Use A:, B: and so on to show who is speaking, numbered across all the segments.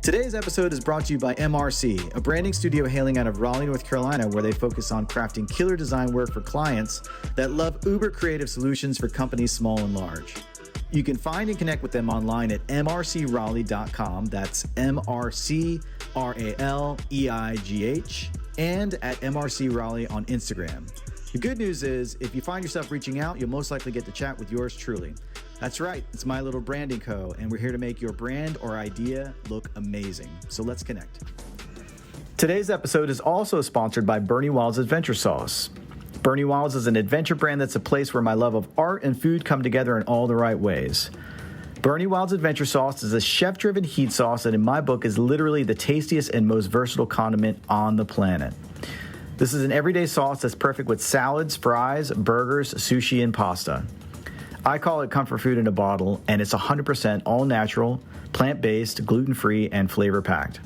A: Today's episode is brought to you by MRC, a branding studio hailing out of Raleigh, North Carolina, where they focus on crafting killer design work for clients that love uber creative solutions for companies small and large. You can find and connect with them online at mrcraleigh.com. That's MRCRALEIGH, and at MRC Raleigh on Instagram. The good news is, if you find yourself reaching out, you'll most likely get to chat with yours truly. That's right, it's My Little Branding Co., and we're here to make your brand or idea look amazing. So let's connect. Today's episode is also sponsored by Bernie Wild's Adventure Sauce. Bernie Wild's is an adventure brand that's a place where my love of art and food come together in all the right ways. Bernie Wild's Adventure Sauce is a chef-driven heat sauce that in my book is literally the tastiest and most versatile condiment on the planet. This is an everyday sauce that's perfect with salads, fries, burgers, sushi, and pasta. I call it comfort food in a bottle, and it's 100% all natural, plant-based, gluten-free, and flavor-packed.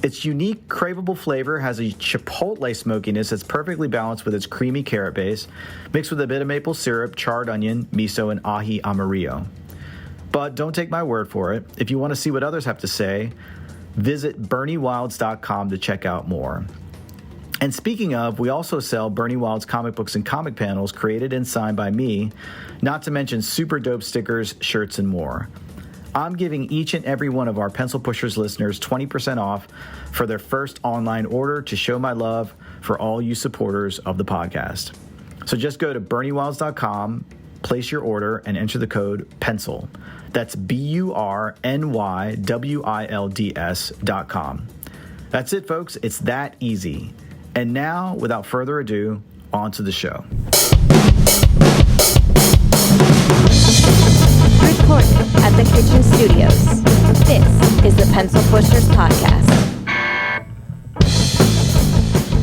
A: Its unique, craveable flavor has a chipotle smokiness that's perfectly balanced with its creamy carrot base, mixed with a bit of maple syrup, charred onion, miso, and ají amarillo. But don't take my word for it. If you want to see what others have to say, visit BernieWilds.com to check out more. And speaking of, we also sell Bernie Wild's comic books and comic panels created and signed by me, not to mention super dope stickers, shirts, and more. I'm giving each and every one of our Pencil Pushers listeners 20% off for their first online order to show my love for all you supporters of the podcast. So just go to BernieWilds.com, place your order, and enter the code PENCIL. That's BURNYWILDS.com. That's it, folks. It's that easy. And now, without further ado, on to the show.
B: Recorded at the Kitchen Studios. This is the Pencil Pushers Podcast.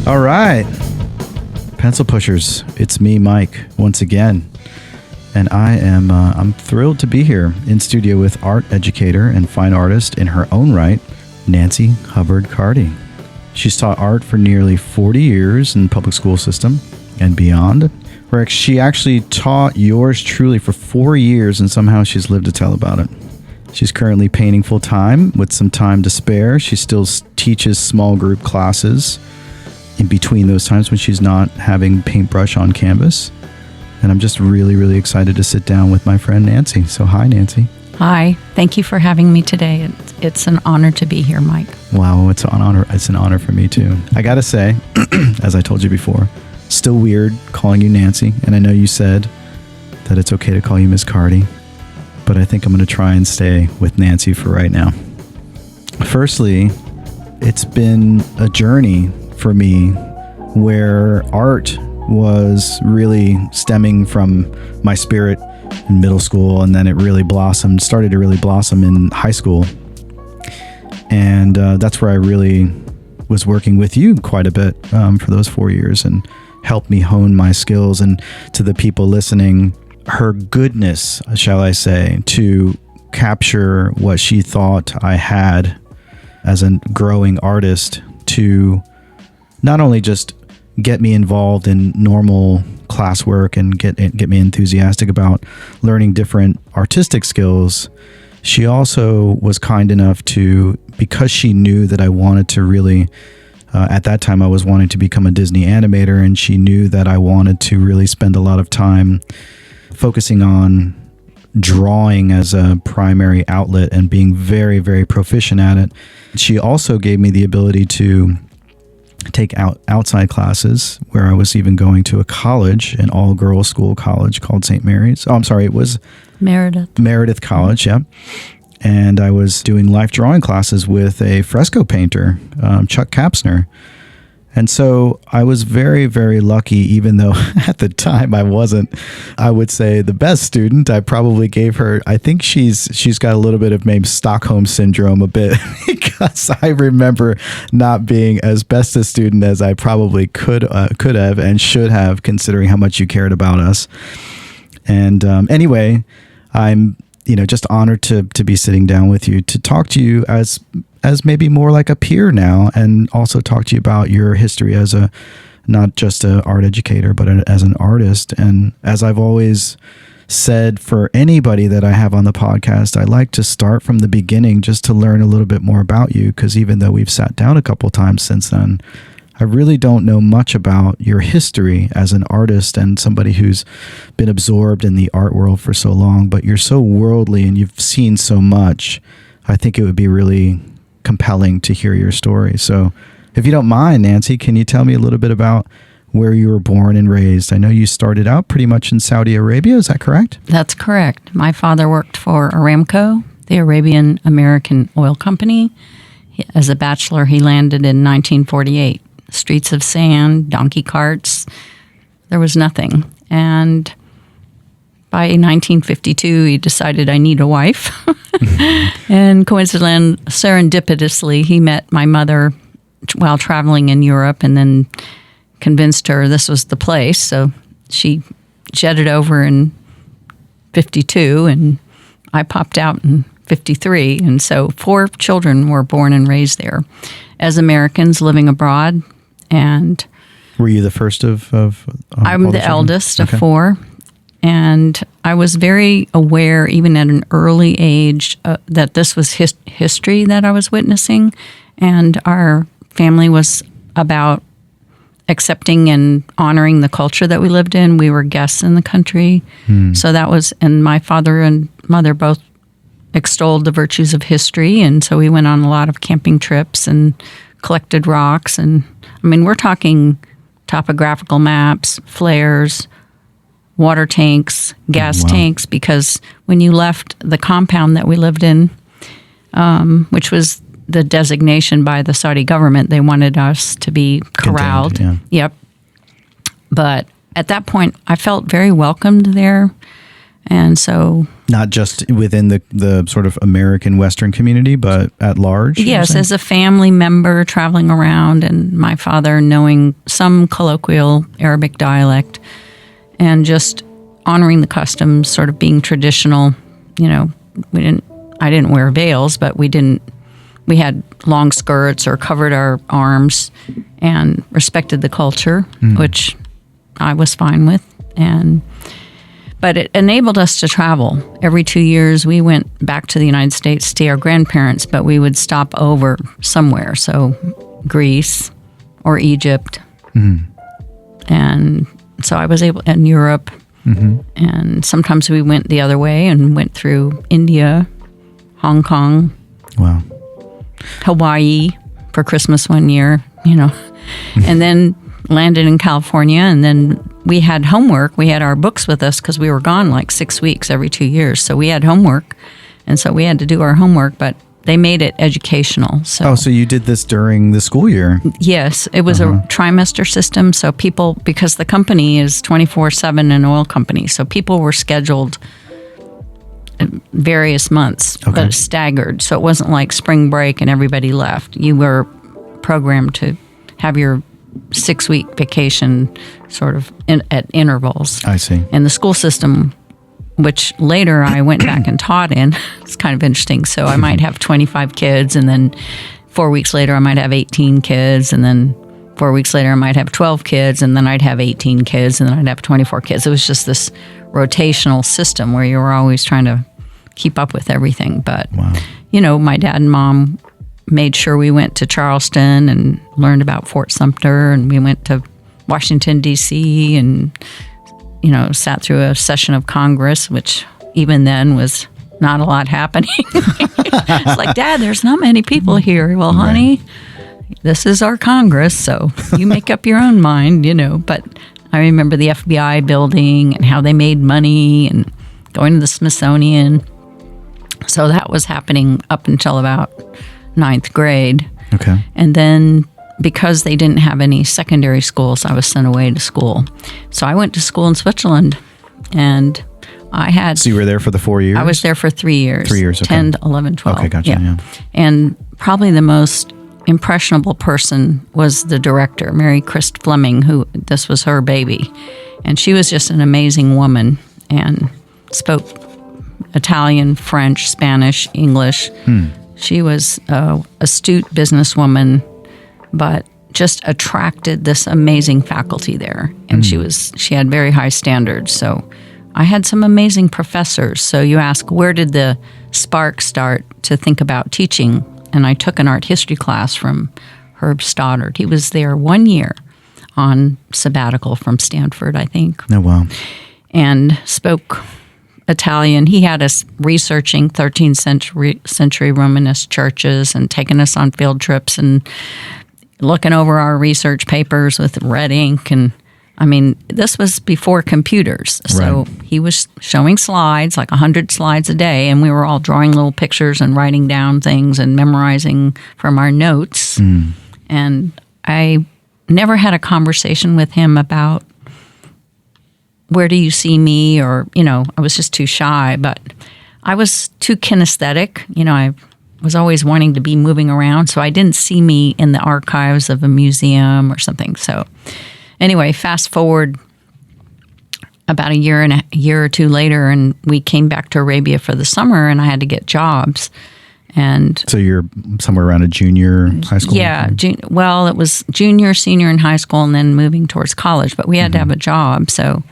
C: All right. Pencil Pushers, it's me, Mike, once again. And I'm thrilled to be here in studio with art educator and fine artist in her own right, Nancy Hubbard Carty. She's taught art for nearly 40 years in the public school system and beyond, where she actually taught yours truly for 4 years, and somehow she's lived to tell about it. She's currently painting full time with some time to spare. She still teaches small group classes in between those times when she's not having paintbrush on canvas. And I'm just really, really excited to sit down with my friend Nancy. So hi, Nancy.
D: Hi. Thank you for having me today. It's an honor to be here, Mike.
C: Wow, it's an honor. It's an honor for me too. I gotta say, as I told you before, still weird calling you Nancy, and I know you said that it's okay to call you Miss Carty, but I think I'm going to try and stay with Nancy for right now. Firstly, it's been a journey for me where art was really stemming from my spirit in middle school, and then it really started to really blossom in high school. And that's where I really was working with you quite a bit for those 4 years and helped me hone my skills. And to the people listening, her goodness, shall I say, to capture what she thought I had as a growing artist, to not only just get me involved in normal classwork and get me enthusiastic about learning different artistic skills. She also was kind enough to, because she knew that I wanted to really, at that time I was wanting to become a Disney animator, and she knew that I wanted to really spend a lot of time focusing on drawing as a primary outlet and being very, very proficient at it. She also gave me the ability to take outside classes, where I was even going to a college, an all-girls school college called St. Mary's. Oh, I'm sorry, it was Meredith College, yeah. And I was doing life drawing classes with a fresco painter, Chuck Kapsner. And so I was very, very lucky, even though at the time I wasn't, I would say, the best student. I probably gave her, I think she's got a little bit of maybe Stockholm syndrome a bit, because I remember not being as best a student as I probably could have and should have, considering how much you cared about us. And anyway, I'm just honored to be sitting down with you to talk to you as maybe more like a peer now, and also talk to you about your history as not just an art educator, but as an artist. And as I've always said for anybody that I have on the podcast, I like to start from the beginning just to learn a little bit more about you, because even though we've sat down a couple times since then, I really don't know much about your history as an artist and somebody who's been absorbed in the art world for so long, but you're so worldly and you've seen so much. I think it would be really compelling to hear your story. So if you don't mind, Nancy, can you tell me a little bit about where you were born and raised? I know you started out pretty much in Saudi Arabia. Is that correct?
D: That's correct. My father worked for Aramco, the Arabian American Oil Company. As a bachelor, he landed in 1948. Streets of sand, donkey carts. There was nothing. And by 1952, he decided I need a wife. And serendipitously, he met my mother while traveling in Europe, and then convinced her this was the place. So she jetted over in 52, and I popped out in 53. And so 4 children were born and raised there as Americans living abroad. And
C: were you the first of
D: I'm the eldest of 4. And I was very aware, even at an early age, that this was history that I was witnessing. And our family was about accepting and honoring the culture that we lived in. We were guests in the country. So that was, and my father and mother both extolled the virtues of history. And so we went on a lot of camping trips and collected rocks. And I mean, we're talking topographical maps, flares, water tanks, gas tanks, because when you left the compound that we lived in, which was the designation by the Saudi government, they wanted us to be corralled.
C: Contained, yeah.
D: Yep. But at that point, I felt very welcomed there. And so...
C: Not just within the sort of American Western community, but at large?
D: Yes, as a family member traveling around, and my father knowing some colloquial Arabic dialect, and just honoring the customs, sort of being traditional. You know, I didn't wear veils, but we had long skirts or covered our arms and respected the culture, which I was fine with. But it enabled us to travel. Every 2 years, we went back to the United States to see our grandparents, but we would stop over somewhere. So Greece or Egypt. And so I was able, in Europe. And sometimes we went the other way and went through India, Hong Kong.
C: Wow.
D: Hawaii for Christmas one year, and then landed in California. And then we had homework. We had our books with us because we were gone like 6 weeks every 2 years. So we had homework. And so we had to do our homework, but they made it educational. So
C: you did this during the school year?
D: Yes. It was a trimester system. So people, because the company is 24/7 an oil company, so people were scheduled various months, but staggered. So it wasn't like spring break and everybody left. You were programmed to have your 6-week vacation sort of at intervals.
C: I see.
D: And the school system, which later I went back and taught in, it's kind of interesting. So I might have 25 kids, and then 4 weeks later I might have 18 kids, and then 4 weeks later I might have 12 kids, and then I'd have 18 kids, and then I'd have 24 kids. It was just this rotational system where you were always trying to keep up with everything. But, my dad and mom made sure we went to Charleston and learned about Fort Sumter, and we went to Washington, D.C., and, sat through a session of Congress, which even then was not a lot happening. It's like, Dad, there's not many people here. Well, honey, this is our Congress, so you make up your own mind, But I remember the FBI building and how they made money and going to the Smithsonian. So that was happening up until about 9th grade.
C: Okay.
D: And then because they didn't have any secondary schools, I was sent away to school. So I went to school in Switzerland, and I had...
C: So you were there for the 4 years?
D: I was there for 3 years.
C: 3 years, okay.
D: 10, 11, 12.
C: Okay, gotcha, yeah.
D: And probably the most impressionable person was the director, Mary Christ Fleming, who this was her baby. And she was just an amazing woman and spoke Italian, French, Spanish, English. She was an astute businesswoman, but just attracted this amazing faculty there. And she had very high standards. So I had some amazing professors. So you ask, where did the spark start to think about teaching? And I took an art history class from Herb Stoddard. He was there 1 year on sabbatical from Stanford, I think.
C: Oh, wow.
D: And spoke Italian. He had us researching 13th century Romanesque churches and taking us on field trips and looking over our research papers with red ink. And I mean, this was before computers. So he was showing slides, like 100 slides a day, and we were all drawing little pictures and writing down things and memorizing from our notes. And I never had a conversation with him about where do you see me, or, I was just too shy, but I was too kinesthetic. I was always wanting to be moving around, so I didn't see me in the archives of a museum or something. So anyway, fast forward about a year or two later, and we came back to Arabia for the summer, and I had to get jobs. And
C: so you're somewhere around a junior high school?
D: Yeah. Well, it was junior, senior in high school, and then moving towards college. But we had to have a job, so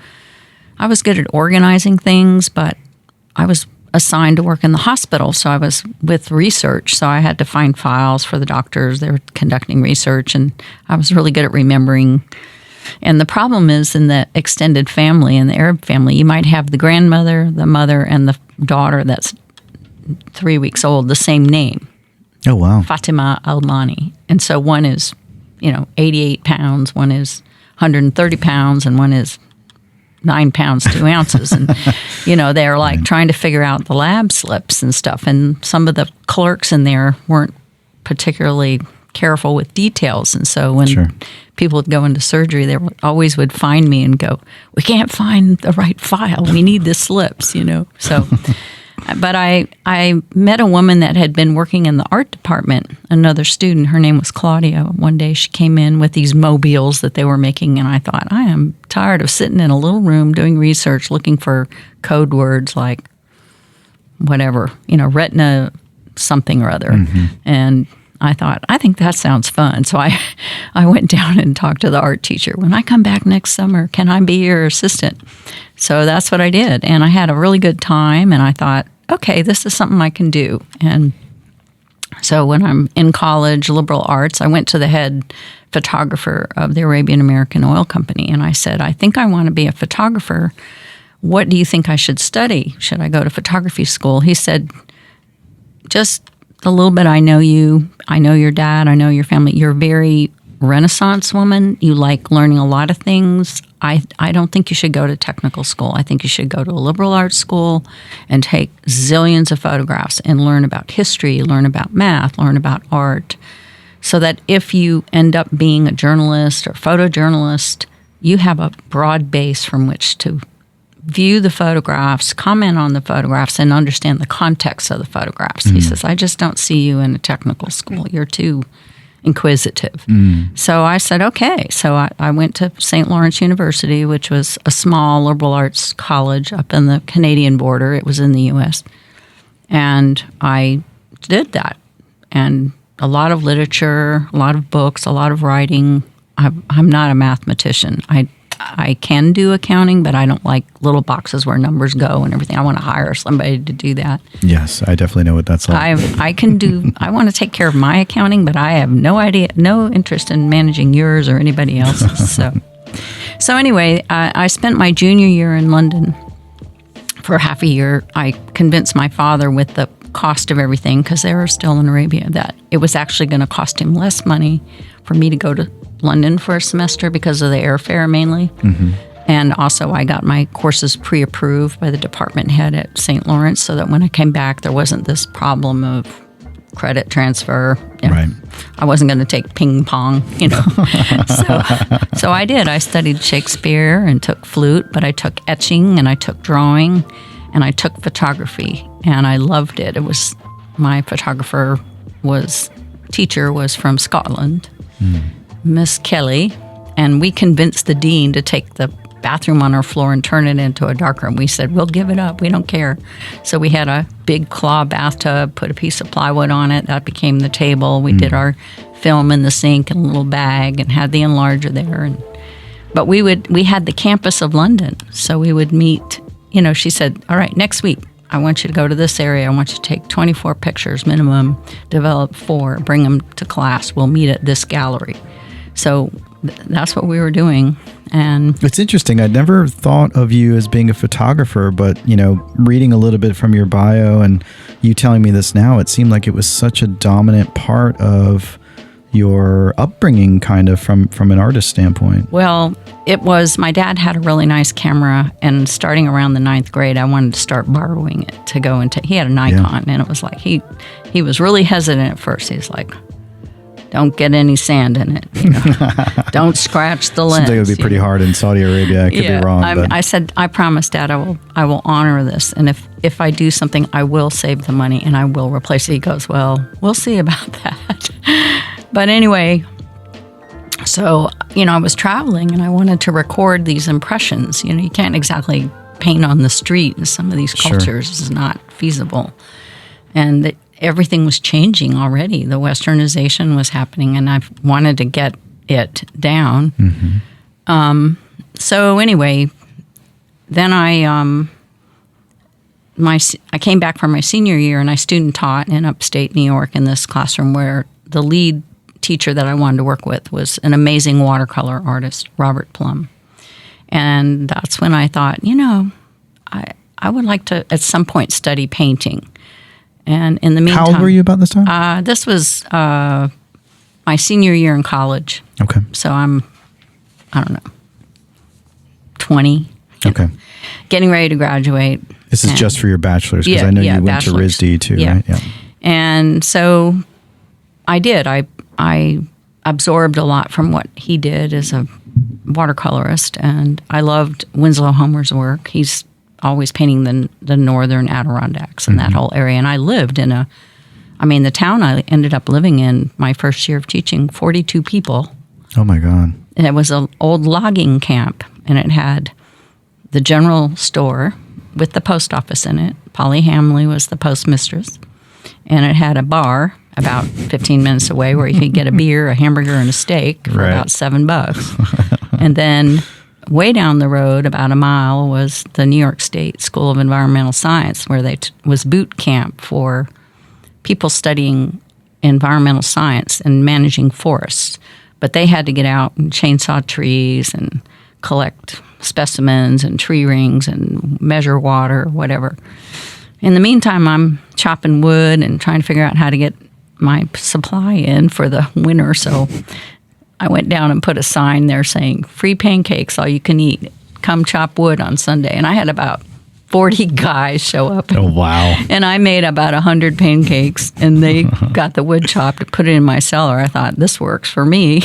D: I was good at organizing things, but I was assigned to work in the hospital, so I was with research, so I had to find files for the doctors. They were conducting research, and I was really good at remembering. And the problem is, in the extended family, in the Arab family, you might have the grandmother, the mother, and the daughter that's 3 weeks old, the same name.
C: Oh, wow.
D: Fatima Almani. And so one is, 88 pounds, one is 130 pounds, and one is 9 pounds, 2 ounces. And, they're like trying to figure out the lab slips and stuff. And some of the clerks in there weren't particularly careful with details. And so when people would go into surgery, they always would find me and go, we can't find the right file. We need the slips, So, but I met a woman that had been working in the art department, another student. Her name was Claudia. One day she came in with these mobiles that they were making, and I thought, I am tired of sitting in a little room doing research, looking for code words like whatever, retina something or other. And I thought, I think that sounds fun. So I went down and talked to the art teacher. When I come back next summer, can I be your assistant? So that's what I did. And I had a really good time. And I thought, okay, this is something I can do. And so when I'm in college, liberal arts, I went to the head photographer of the Arabian American Oil Company. And I said, I think I want to be a photographer. What do you think I should study? Should I go to photography school? He said, just a little bit. I know you. I know your dad. I know your family. You're a very Renaissance woman. You like learning a lot of things. I don't think you should go to technical school. I think you should go to a liberal arts school and take zillions of photographs and learn about history, learn about math, learn about art, so that if you end up being a journalist or photojournalist, you have a broad base from which to view the photographs, comment on the photographs, and understand the context of the photographs. He says, I just don't see you in a technical school. You're too inquisitive. So I said, okay. So I went to St. Lawrence University, which was a small liberal arts college up in the Canadian border. It was in the U.S. And I did that. And a lot of literature, a lot of books, a lot of writing. I'm not a mathematician. I can do accounting, but I don't like little boxes where numbers go and everything. I want to hire somebody to do that.
C: Yes, I definitely know what that's like.
D: I want to take care of my accounting, but I have no interest in managing yours or anybody else's. So anyway, I spent my junior year in London for half a year. I convinced my father with the cost of everything, because they were still in Arabia, that it was actually going to cost him less money for me to go to London for a semester because of the airfare mainly. And also I got my courses pre-approved by the department head at St. Lawrence, so that when I came back, there wasn't this problem of credit transfer.
C: Right.
D: I wasn't going to take ping pong, So I did. I studied Shakespeare and took flute, but I took etching and I took drawing and I took photography, and I loved it. It was, my teacher was from Scotland, Miss Kelly, and we convinced the dean to take the bathroom on our floor and turn it into a darkroom. We said, we'll give it up. We don't care. So we had a big claw bathtub, put a piece of plywood on it. That became the table. We did our film in the sink in a little bag and had the enlarger there. But we had the campus of London. So we would meet she said, all right, next week, I want you to go to this area. I want you to take 24 pictures minimum, develop 4, bring them to class. We'll meet at this gallery. So that's what we were doing. And
C: it's interesting. I'd never thought of you as being a photographer, but, reading a little bit from your bio and you telling me this now, it seemed like it was such a dominant part of your upbringing, kind of from an artist standpoint.
D: Well, it was, my dad had a really nice camera, and starting around the 9th grade, I wanted to start borrowing it to go into, he had a Nikon, and it was like, he was really hesitant at first. He's like, don't get any sand in it. Don't scratch the lens.
C: Seems like it would be pretty hard in Saudi Arabia. I could be wrong.
D: I said, I promise, Dad, I will honor this. And if I do something, I will save the money and I will replace it. He goes, well, we'll see about that. But anyway, so, I was traveling and I wanted to record these impressions. You can't exactly paint on the street in some of these cultures. It's not feasible. And everything was changing already. The westernization was happening, and I wanted to get it down. Mm-hmm. So anyway, then I came back from my senior year, and I student taught in upstate New York in this classroom where the lead teacher that I wanted to work with was an amazing watercolor artist, Robert Plum. And that's when I thought, I would like to at some point study painting. And in the meantime,
C: how old were you about this time?
D: This was my senior year in college.
C: Okay.
D: So I don't know, 20.
C: Okay.
D: Getting ready to graduate.
C: This is just for your bachelor's, because I know you went to RISD too, right? Yeah.
D: And so I did. I absorbed a lot from what he did as a watercolorist, and I loved Winslow Homer's work. He's always painting the northern Adirondacks and that whole area. And I lived in the town I ended up living in my first year of teaching, 42 people.
C: Oh my God.
D: And it was an old logging camp, and it had the general store with the post office in it. Polly Hamley was the postmistress. And it had a bar about 15 minutes away where you could get a beer, a hamburger, and a steak for about $7. And then way down the road, about a mile, was the New York State School of Environmental Science, where was boot camp for people studying environmental science and managing forests. But they had to get out and chainsaw trees and collect specimens and tree rings and measure water, whatever. In the meantime, I'm chopping wood and trying to figure out how to get my supply in for the winter. So I went down and put a sign there saying, free pancakes, all you can eat. Come chop wood on Sunday. And I had about 40 guys show up.
C: Oh, wow.
D: And I made about 100 pancakes, and they got the wood chopped and put it in my cellar. I thought, this works for me.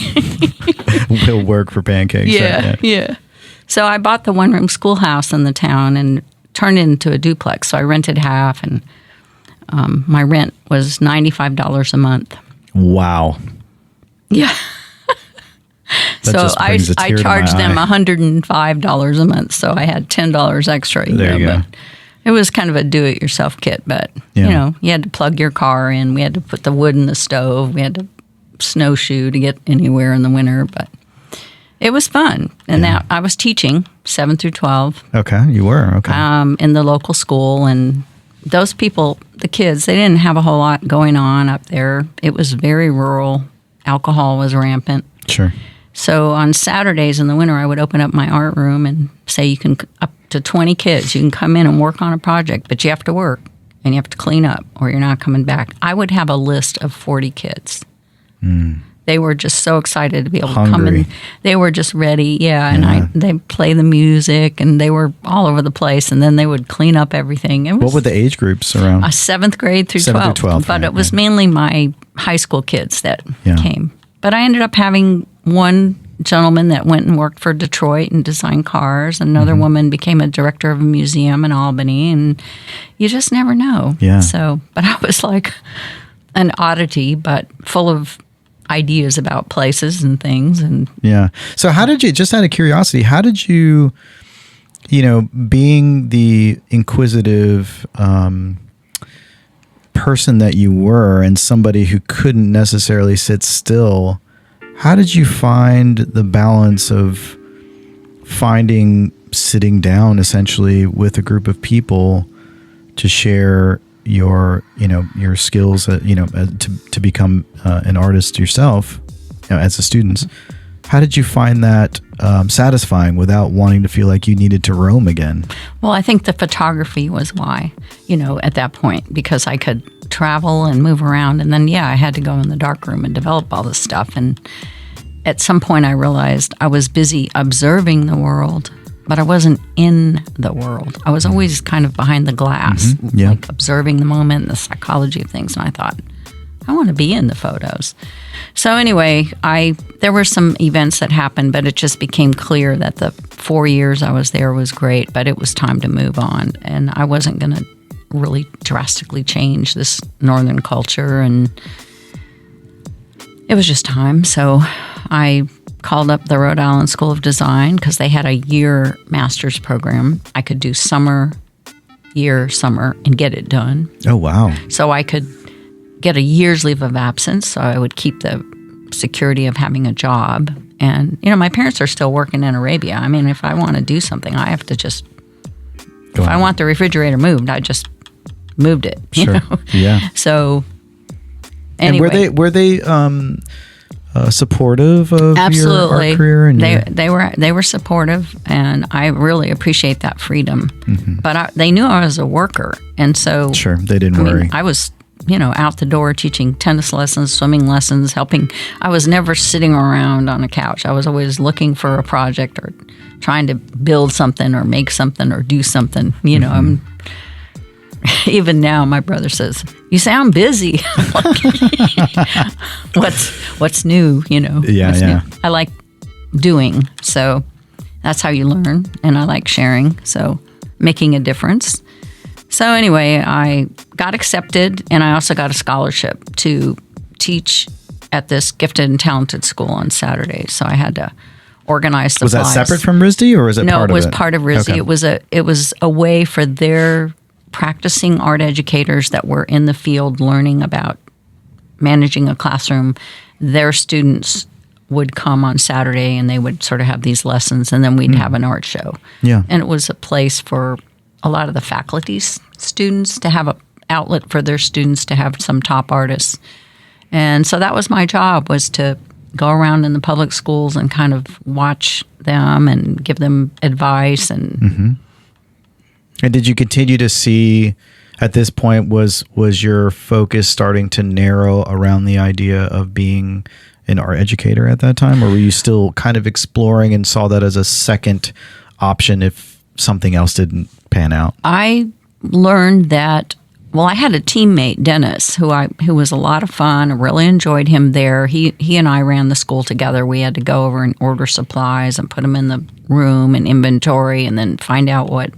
C: Will work for pancakes.
D: Yeah. So I bought the one-room schoolhouse in the town and turned it into a duplex. So I rented half, and my rent was $95 a month.
C: Wow.
D: Yeah. So I charged them $105 a month. So I had $10 extra.
C: There you go.
D: But it was kind of a do-it-yourself kit. But, you had to plug your car in. We had to put the wood in the stove. We had to snowshoe to get anywhere in the winter. But it was fun. And now I was teaching 7 through 12.
C: Okay, you were. Okay.
D: In the local school. And those people, the kids, they didn't have a whole lot going on up there. It was very rural. Alcohol was rampant.
C: Sure.
D: So on Saturdays in the winter, I would open up my art room and say, you can, up to 20 kids, you can come in and work on a project, but you have to work and you have to clean up or you're not coming back. I would have a list of 40 kids. They were just so excited to be able to come in. They were just ready, and they play the music, and they were all over the place, and then they would clean up everything.
C: What were the age groups around?
D: 7th grade through 12th. But it was mainly my high school kids that came. But I ended up having one gentleman that went and worked for Detroit and designed cars. Another woman became a director of a museum in Albany, and you just never know.
C: Yeah.
D: So, but I was like an oddity, but full of ideas about places and things. And
C: so how did you, just out of curiosity, how did you, being the inquisitive person that you were and somebody who couldn't necessarily sit still, how did you find the balance of finding sitting down essentially with a group of people to share your skills, to become an artist yourself, as a student. How did you find that satisfying without wanting to feel like you needed to roam again?
D: Well, I think the photography was why, at that point, because I could travel and move around. And then, I had to go in the darkroom and develop all this stuff. And at some point I realized I was busy observing the world, but I wasn't in the world. I was always kind of behind the glass, like observing the moment and the psychology of things. And I thought, I want to be in the photos. So anyway, there were some events that happened, but it just became clear that the 4 years I was there was great, but it was time to move on. And I wasn't going to really drastically change this northern culture, and it was just time. So I called up the Rhode Island School of Design because they had a year master's program. I could do summer, and get it done.
C: Oh, wow.
D: So I could get a year's leave of absence, so I would keep the security of having a job. And, my parents are still working in Arabia. I mean, if I want to do something, I have to just, if I want the refrigerator moved, I just moved it.
C: Sure. Yeah.
D: So anyway.
C: And were they supportive of
D: Absolutely.
C: Your art career? And
D: they were supportive, and I really appreciate that freedom.
C: Mm-hmm.
D: But they knew I was a worker, and so
C: sure, they didn't worry.
D: I was, out the door teaching tennis lessons, swimming lessons, helping. I was never sitting around on a couch. I was always looking for a project or trying to build something or make something or do something. Mm-hmm. Even now, my brother says, "You sound busy." What's new? What's new? I like doing, so that's how you learn, and I like sharing, so making a difference. So anyway, I got accepted, and I also got a scholarship to teach at this gifted and talented school on Saturdays. So I had to organize supplies.
C: Was that separate from RISD, or was it part of it?
D: No, it was part of RISD. Okay. It was a way for their practicing art educators that were in the field learning about managing a classroom. Their students would come on Saturday, and they would sort of have these lessons, and then we'd have an art show.
C: Yeah.
D: And it was a place for a lot of the faculty's students to have an outlet for their students to have some top artists. And so that was my job, was to go around in the public schools and kind of watch them and give them advice. And
C: mm-hmm. And did you continue to see, at this point, was your focus starting to narrow around the idea of being an art educator at that time? Or were you still kind of exploring and saw that as a second option if something else didn't pan out?
D: I learned that, I had a teammate, Dennis, who was a lot of fun. I really enjoyed him there. He and I ran the school together. We had to go over and order supplies and put them in the room and inventory, and then find out what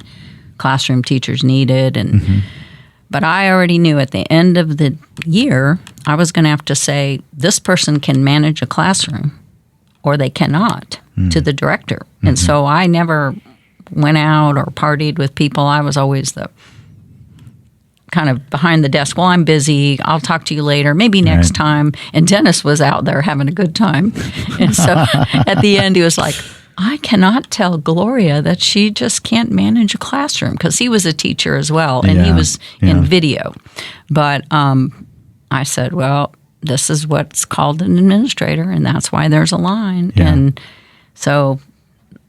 D: classroom teachers needed. And
C: mm-hmm.
D: But I already knew at the end of the year, I was going to have to say, this person can manage a classroom or they cannot, to the director. Mm-hmm. And so I never went out or partied with people. I was always the kind of behind the desk. Well, I'm busy. I'll talk to you later. Maybe next time. And Dennis was out there having a good time. And so at the end, he was like, I cannot tell Gloria that she just can't manage a classroom, because he was a teacher as well, and he was in video. But I said, well, this is what's called an administrator, and that's why there's a line. Yeah. And so,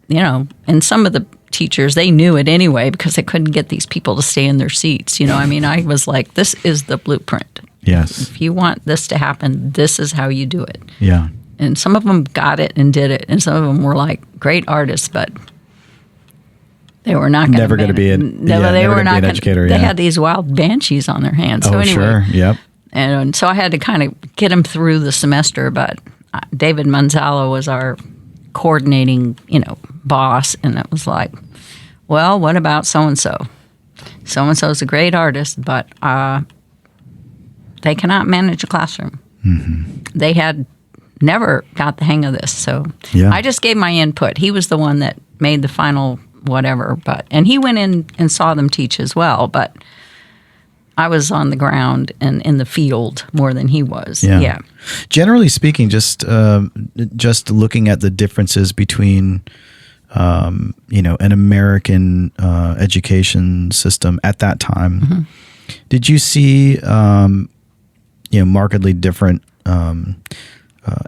D: and some of the teachers, they knew it anyway, because they couldn't get these people to stay in their seats. I was like, this is the blueprint.
C: Yes.
D: If you want this to happen, this is how you do it.
C: Yeah.
D: And some of them got it and did it, and some of them were like great artists, but they were not
C: never going to be an educator.
D: They had these wild banshees on their hands. So anyway,
C: sure, yep.
D: And so I had to kind of get them through the semester. But David Manzalo was our coordinating, boss, and it was like, well, what about so and so? So and so is a great artist, but they cannot manage a classroom.
C: Mm-hmm.
D: They had never got the hang of this. So I just gave my input. He was the one that made the final whatever, and he went in and saw them teach as well, but I was on the ground and in the field more than he was. Yeah.
C: Generally speaking, just looking at the differences between an American education system at that time. Mm-hmm. Did you see, markedly different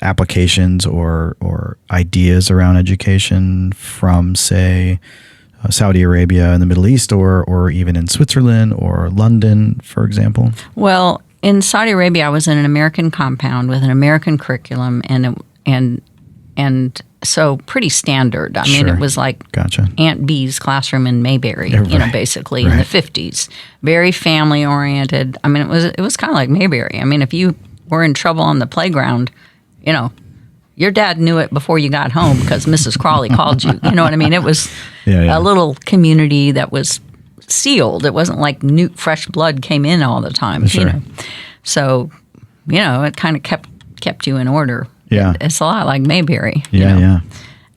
C: applications or ideas around education from, say, Saudi Arabia in the Middle East, or even in Switzerland or London, for example?
D: Well, in Saudi Arabia, I was in an American compound with an American curriculum, and so pretty standard. I mean, it was like
C: Gotcha.
D: Aunt Bee's classroom in Mayberry, basically in the 50s. Very family oriented. I mean, it was kind of like Mayberry. I mean, if you were in trouble on the playground, your dad knew it before you got home because Mrs. Crawley called you. You know what I mean? It was a little community that was sealed. It wasn't like new, fresh blood came in all the time.
C: Sure.
D: So, it kind of kept you in order.
C: Yeah.
D: It's a lot like Mayberry.
C: Yeah.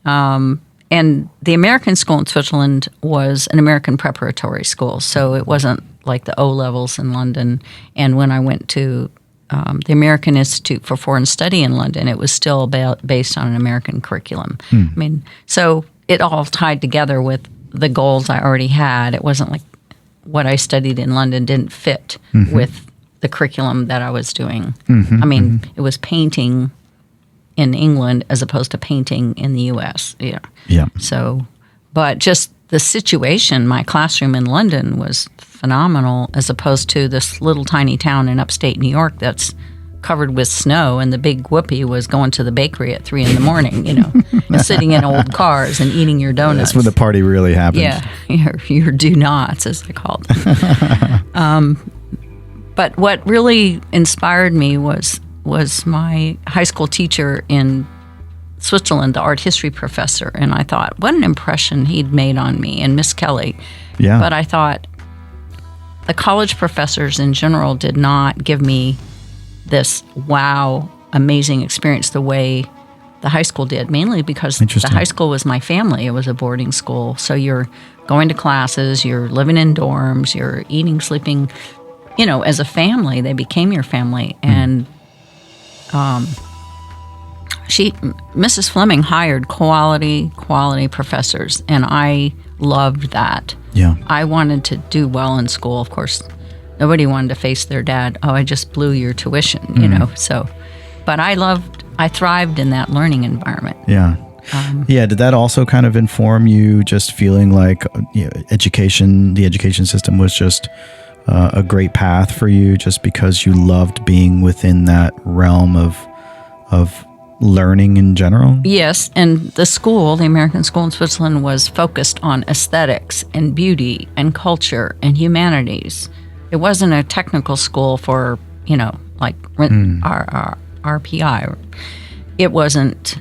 D: And the American school in Switzerland was an American preparatory school, so it wasn't like the O levels in London. And when I went to the American Institute for Foreign Study in London, it was still based on an American curriculum. I mean, so it all tied together with the goals I already had. It wasn't like what I studied in London didn't fit with the curriculum that I was doing. I mean, it was painting in England as opposed to painting in the U.S.
C: Yeah.
D: So, but just the situation, my classroom in London was phenomenal as opposed to this little tiny town in upstate New York that's covered with snow, and the big whoopee was going to the bakery at 3 a.m, and sitting in old cars and eating your donuts.
C: That's when the party really happened.
D: Yeah, your do-nots, as they called them. But what really inspired me was my high school teacher in Switzerland, the art history professor, and I thought, what an impression he'd made on me, and Miss Kelly.
C: Yeah.
D: But I thought the college professors in general did not give me this wow, amazing experience the way the high school did, mainly because the high school was my family. It was a boarding school. So you're going to classes, you're living in dorms, you're eating, sleeping, as a family. They became your family. And Mrs. Fleming hired quality professors, and I loved that.
C: Yeah.
D: I wanted to do well in school. Of course, nobody wanted to face their dad. Oh, I just blew your tuition, So, but I thrived in that learning environment.
C: Yeah. Did that also kind of inform you, just feeling like the education system was just a great path for you, just because you loved being within that realm of learning in general? Yes,
D: and the American school in Switzerland, was focused on aesthetics and beauty and culture and humanities. It wasn't a technical school for, like our RPI. It wasn't,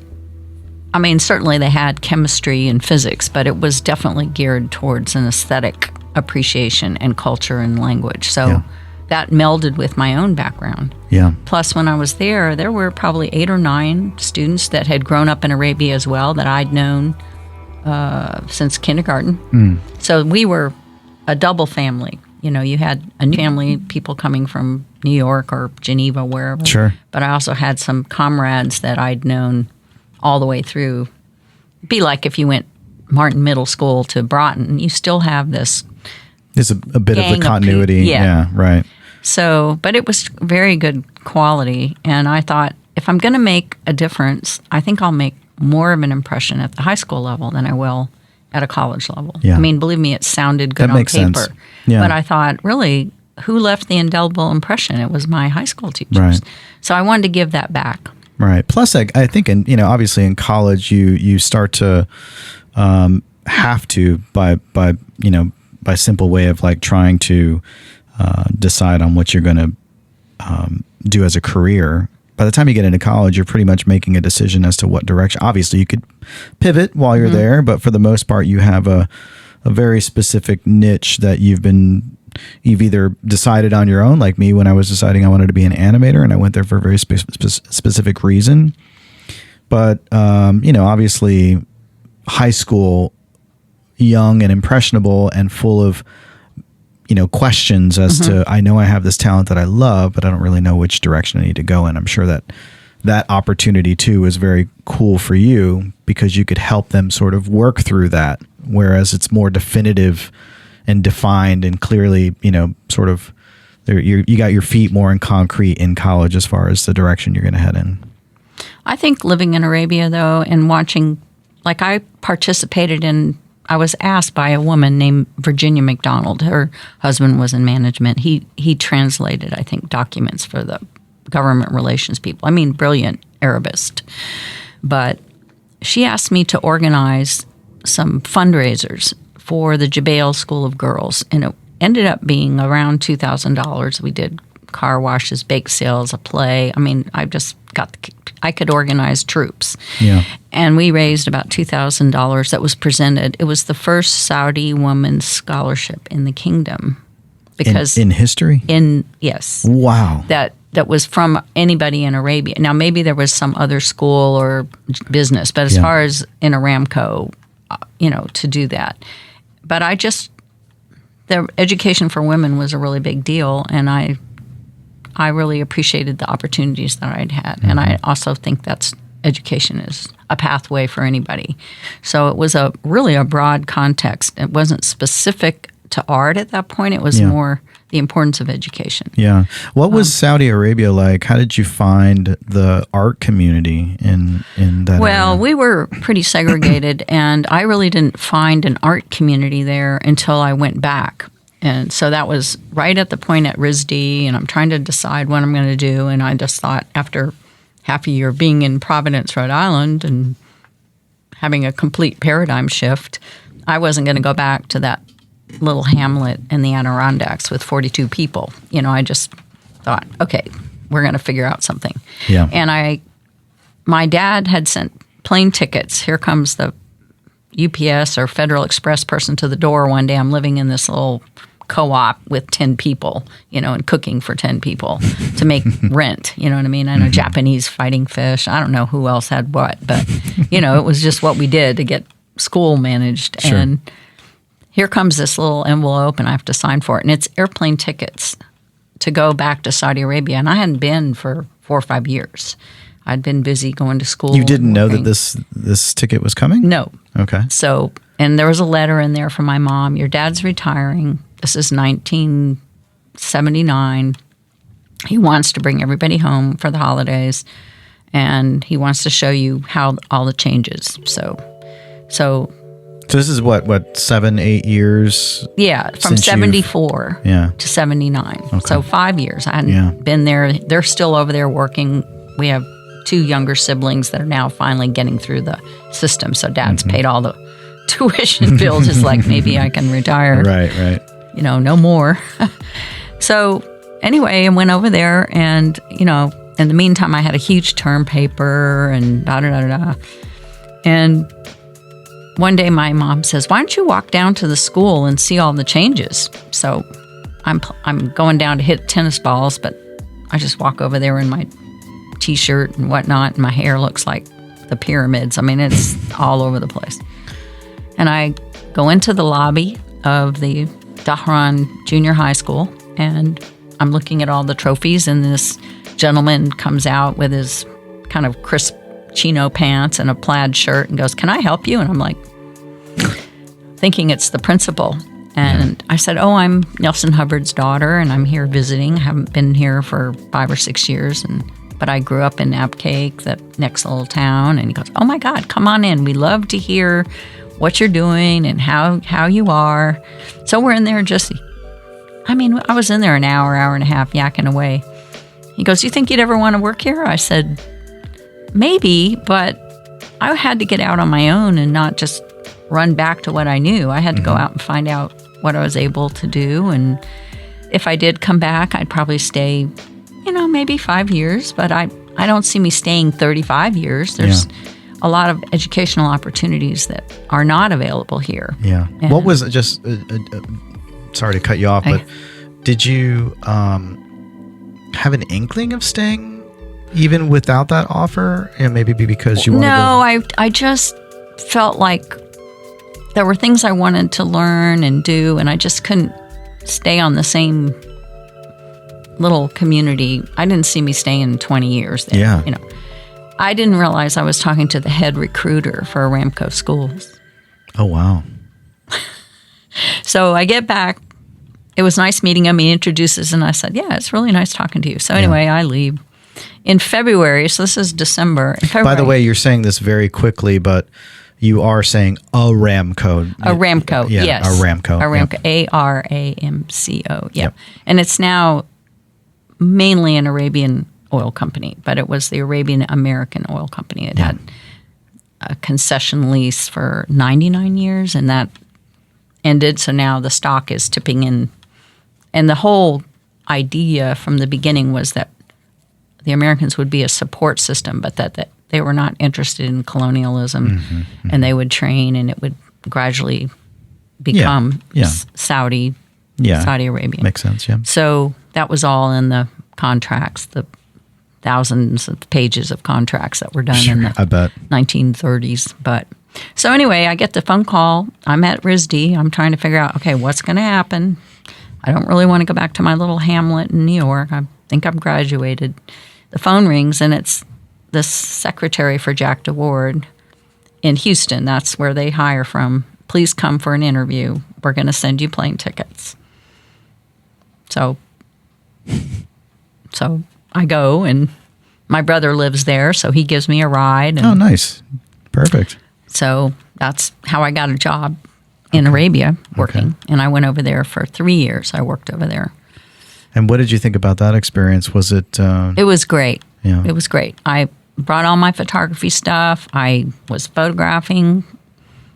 D: certainly they had chemistry and physics, but it was definitely geared towards an aesthetic appreciation and culture and language. So that melded with my own background.
C: Yeah.
D: Plus, when I was there were probably 8 or 9 students that had grown up in Arabia as well that I'd known since kindergarten. So we were a double family. You had a new family, people coming from New York or Geneva, wherever.
C: Sure.
D: But I also had some comrades that I'd known all the way through. It'd be like if you went Martin Middle School to Broughton, you still have this.
C: There's a bit of the continuity. Yeah, right.
D: So, but it was very good quality. And I thought, if I'm going to make a difference, I think I'll make more of an impression at the high school level than I will at a college level.
C: Yeah.
D: Believe me, it sounded good
C: that
D: on
C: makes
D: paper.
C: Sense. Yeah.
D: But I thought, really, who left the indelible impression? It was my high school teachers.
C: Right.
D: So I wanted to give that back.
C: Right. Plus, I think, obviously in college, you start to have to, by simple way of like trying to decide on what you're going to do as a career. By the time you get into college, you're pretty much making a decision as to what direction. Obviously, you could pivot while you're there, but for the most part, you have a very specific niche that you've either decided on your own, like me when I was deciding I wanted to be an animator, and I went there for a very specific reason. But obviously, high school, young and impressionable and full of questions as to, I know I have this talent that I love, but I don't really know which direction I need to go in. I'm sure that that opportunity too was very cool for you because you could help them sort of work through that. Whereas it's more definitive and defined and clearly, sort of you got your feet more in concrete in college as far as the direction you're going to head in.
D: I think living in Arabia, though, and watching, like I was asked by a woman named Virginia McDonald. Her husband was in management. He translated, I think, documents for the government relations people. I mean, brilliant Arabist. But she asked me to organize some fundraisers for the Jabail School of Girls, and it ended up being around $2,000. We did car washes, bake sales, a play. I mean, I could organize troops.
C: Yeah.
D: And we raised about $2,000 that was presented. It was the first Saudi women's scholarship in the kingdom. Because
C: in history?
D: Yes.
C: Wow.
D: That was from anybody in Arabia. Now, maybe there was some other school or business, but as far as in Aramco, to do that. But the education for women was a really big deal, and I really appreciated the opportunities that I'd had. Mm-hmm. And I also think education is a pathway for anybody. So it was really a broad context. It wasn't specific to art at that point. It was more the importance of education.
C: Yeah. What was Saudi Arabia like? How did you find the art community in that area?
D: We were pretty segregated, and I really didn't find an art community there until I went back. And so that was right at the point at RISD, and I'm trying to decide what I'm going to do. And I just thought after half a year being in Providence, Rhode Island, and having a complete paradigm shift, I wasn't going to go back to that little hamlet in the Adirondacks with 42 people. I just thought, okay, we're going to figure out something.
C: Yeah.
D: And my dad had sent plane tickets. Here comes the UPS or Federal Express person to the door one day. I'm living in this little co-op with 10 people, and cooking for 10 people to make rent, you know what I mean? I know Japanese fighting fish. I don't know who else had what, but, it was just what we did to get school managed.
C: Sure.
D: And here comes this little envelope, and I have to sign for it. And it's airplane tickets to go back to Saudi Arabia. And I hadn't been for 4 or 5 years. I'd been busy going to school.
C: You didn't know that this ticket was coming?
D: No.
C: Okay.
D: So, and there was a letter in there from my mom. Your dad's retiring. This is 1979. He wants to bring everybody home for the holidays, and he wants to show you how all the changes. So
C: this is what 7-8 years?
D: Yeah, from 74 to 79.
C: Okay.
D: So 5 years. I hadn't been there. They're still over there working. We have 2 younger siblings that are now finally getting through the system. So dad's paid all the tuition bills. Just like, maybe I can retire.
C: Right.
D: No more. So anyway, I went over there, and, in the meantime, I had a huge term paper and da-da-da-da-da. And one day my mom says, why don't you walk down to the school and see all the changes? So I'm going down to hit tennis balls, but I just walk over there in my T-shirt and whatnot, and my hair looks like the pyramids. I mean, it's all over the place. And I go into the lobby of the Dahran Junior High School, and I'm looking at all the trophies, and this gentleman comes out with his kind of crisp chino pants and a plaid shirt and goes, can I help you? And I'm like, thinking it's the principal. And I said, I'm Nelson Hubbard's daughter, and I'm here visiting. I haven't been here for 5 or 6 years, but I grew up in Napcake, that next little town. And he goes, oh my God, come on in. We love to hear what you're doing and how you are. So we're in there I was in there an hour and a half yakking away. He goes, you think you'd ever want to work here? I said, maybe, but I had to get out on my own and not just run back to what I knew. I had to go out and find out what I was able to do. And if I did come back, I'd probably stay, maybe 5 years, but I don't see me staying 35 years. There's a lot of educational opportunities that are not available here.
C: Yeah.
D: And
C: what was just, sorry to cut you off, but did you have an inkling of staying even without that offer? And maybe because you wanted to...
D: No, I just felt like there were things I wanted to learn and do, and I just couldn't stay on the same little community. I didn't see me staying 20 years there.
C: Yeah.
D: You know, I didn't realize I was talking to the head recruiter for Aramco Schools.
C: Oh, wow.
D: So I get back. It was nice meeting him. He introduces, and I said, yeah, it's really nice talking to you. So anyway, I leave. In February, so this is December. In February,
C: By the way, you're saying this very quickly, but you are saying Aramco.
D: Aramco, yes.
C: Aramco.
D: Aramco,
C: Yep.
D: Aramco, yeah.
C: Yep.
D: And it's now mainly an Arabian oil company, but it was the Arabian American Oil Company. It had a concession lease for 99 years, and that ended. So now the stock is tipping in. And the whole idea from the beginning was that the Americans would be a support system, but that they were not interested in colonialism, and they would train, and it would gradually become Saudi Arabia.
C: Makes sense, yeah.
D: So that was all in the contracts, the thousands of pages of contracts that were done in the
C: I bet.
D: 1930s. But so anyway, I get the phone call. I'm at RISD. I'm trying to figure out, okay, what's going to happen? I don't really want to go back to my little hamlet in New York. I think I'm graduated. The phone rings, and it's the secretary for Jack DeWard in Houston. That's where they hire from. Please come for an interview. We're going to send you plane tickets. So I go, and my brother lives there, so he gives me a ride. And
C: Oh, nice. Perfect.
D: so that's how I got a job in Arabia working. And I went over there for 3 years. I worked over there.
C: And what did you think about that experience? Was it...
D: It was great.
C: Yeah.
D: It was great. I brought all my photography stuff. I was photographing.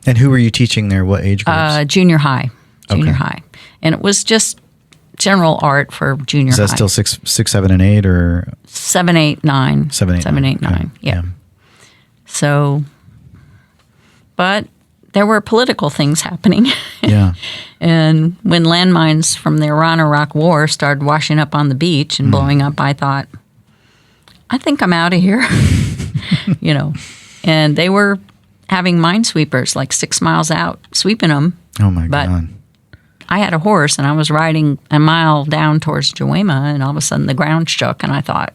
C: And who were you teaching there? What age groups?
D: Junior high. And it was just general art for junior high.
C: Is that still 6, 7, and 8, or
D: 7, 8, 9.
C: 7, 8,
D: 7, 8, 9.
C: Okay.
D: Yeah. So, but there were political things happening.
C: Yeah.
D: And when landmines from the Iran-Iraq war started washing up on the beach and blowing up, I thought, I think I'm out of here. And they were having minesweepers like 6 miles out, sweeping them.
C: Oh, my
D: But
C: God.
D: I had a horse, and I was riding a mile down towards Juwayma, and all of a sudden the ground shook, and I thought,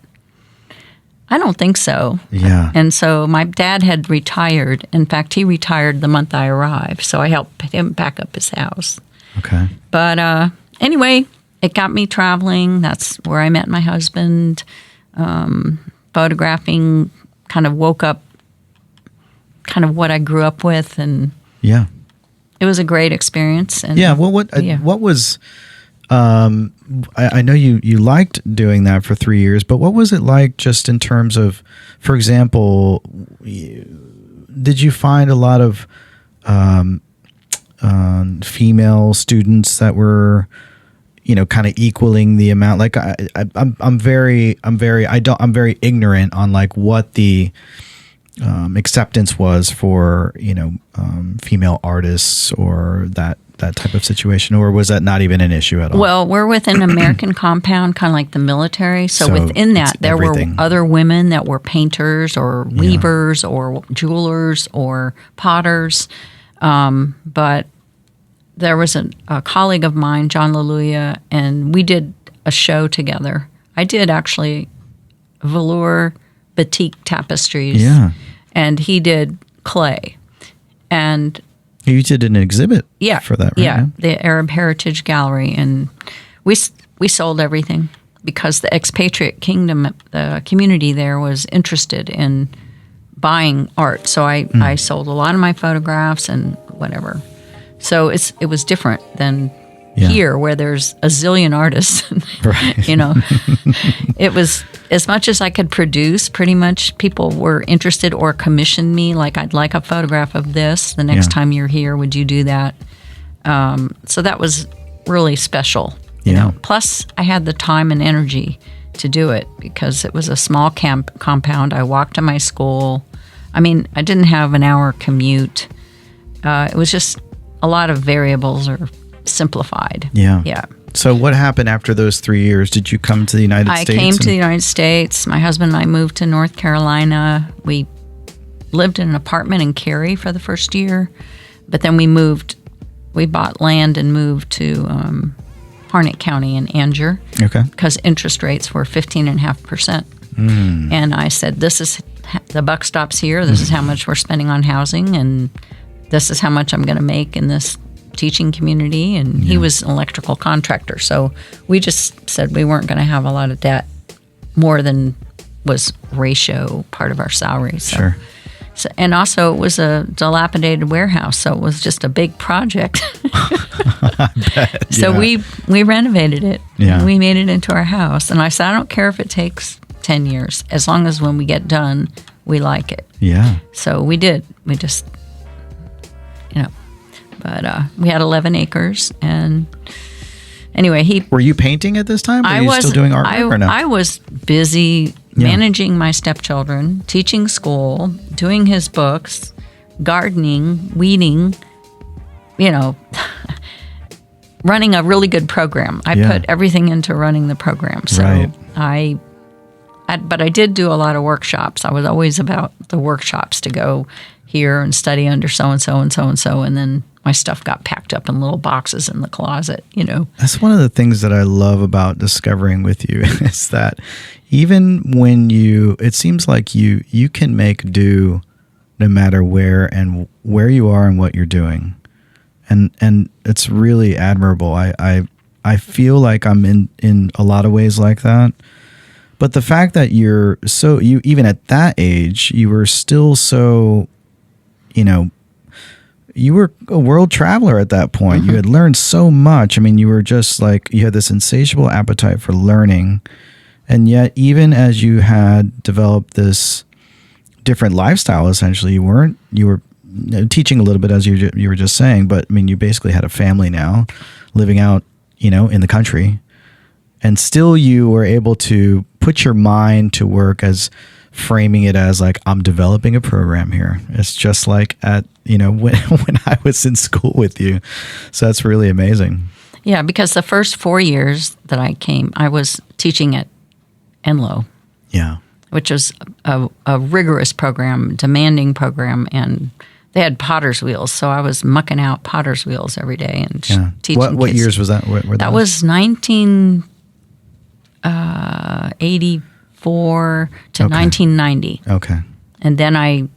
D: I don't think so.
C: Yeah.
D: And so my dad had retired. In fact, he retired the month I arrived, so I helped him pack up his house.
C: Okay.
D: But anyway, it got me traveling. That's where I met my husband. Photographing, kind of woke up kind of what I grew up with, and
C: Yeah.
D: it was a great experience. And
C: Yeah. Well, what was... I know you liked doing that for 3 years, but what was it like just in terms of, for example, did you find a lot of female students that were, kind of equaling the amount? Like I'm very ignorant on like what the acceptance was for female artists or that type of situation, or was that not even an issue at all?
D: Well, we're within an American compound, kind of like the military. So within that,
C: it's
D: there
C: everything.
D: were other women that were painters or weavers or jewelers or potters. But there was a colleague of mine, John Laluya, and we did a show together. I did actually velour batik tapestries.
C: Yeah.
D: And he did clay. And
C: You did an exhibit for that, right?
D: Yeah, the Arab Heritage Gallery. And we sold everything because the expatriate kingdom, the community there was interested in buying art. So I sold a lot of my photographs and whatever. So it was different than here where there's a zillion artists.
C: Right.
D: It was, as much as I could produce, pretty much people were interested or commissioned me. Like, I'd like a photograph of this. The next time you're here, would you do that? So that was really special. You know. Plus, I had the time and energy to do it because it was a small compound. I walked to my school. I mean, I didn't have an hour commute. It was just a lot of variables are simplified.
C: Yeah.
D: Yeah.
C: So what happened after those 3 years? Did you come to the United States?
D: I came to the United States. My husband and I moved to North Carolina. We lived in an apartment in Cary for the first year, but then we bought land and moved to Harnett County in Angier.
C: Okay.
D: Because interest rates were 15.5%. And I said, this is, the buck stops here. This is how much we're spending on housing, and this is how much I'm going to make in this teaching community. And he was an electrical contractor. So we just said we weren't going to have a lot of debt more than was ratio part of our salary. So.
C: Sure.
D: So, and also, it was a dilapidated warehouse, so it was just a big project.
C: I bet,
D: so we renovated it.
C: Yeah.
D: We made it into our house. And I said, I don't care if it takes 10 years, as long as when we get done, we like it.
C: Yeah.
D: So we did. We just, but we had 11 acres. And anyway,
C: Were you painting at this time? Were you still doing artwork or no?
D: I was busy managing my stepchildren, teaching school, doing his books, gardening, weeding, running a really good program. I put everything into running the program. So but I did do a lot of workshops. I was always about the workshops, to go here and study under so-and-so and so-and-so, and then my stuff got packed up in little boxes in the closet,
C: That's one of the things that I love about discovering with you is that even when it seems like you can make do no matter where you are and what you're doing. And it's really admirable. I feel like I'm in a lot of ways like that. But the fact that you even at that age, you were still so, you were a world traveler at that point. You had learned so much. I mean, you were just like, you had this insatiable appetite for learning. And yet, even as you had developed this different lifestyle, essentially, you were teaching a little bit, as you were just saying, but I mean, you basically had a family now living out, in the country. And still you were able to put your mind to work as framing it as like, I'm developing a program here. It's just like at, when I was in school with you. So that's really amazing.
D: Yeah, because the first 4 years that I came, I was teaching at Enloe.
C: Yeah.
D: Which was a rigorous program, demanding program, and they had potter's wheels. So I was mucking out potter's wheels every day and teaching kids.
C: What years was that?
D: That was 1984 to 1990.
C: Okay.
D: And then I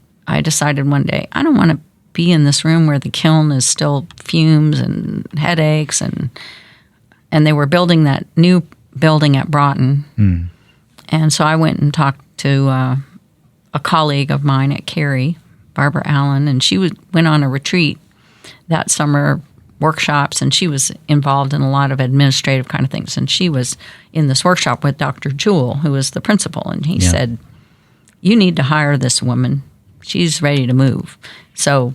D: decided one day, I don't want to be in this room where the kiln is still fumes and headaches. And they were building that new building at Broughton. And so I went and talked to a colleague of mine at Carty, Barbara Allen, and she went on a retreat that summer, workshops, and she was involved in a lot of administrative kind of things. And she was in this workshop with Dr. Jewell, who was the principal, and he said, you need to hire this woman. She's ready to move. So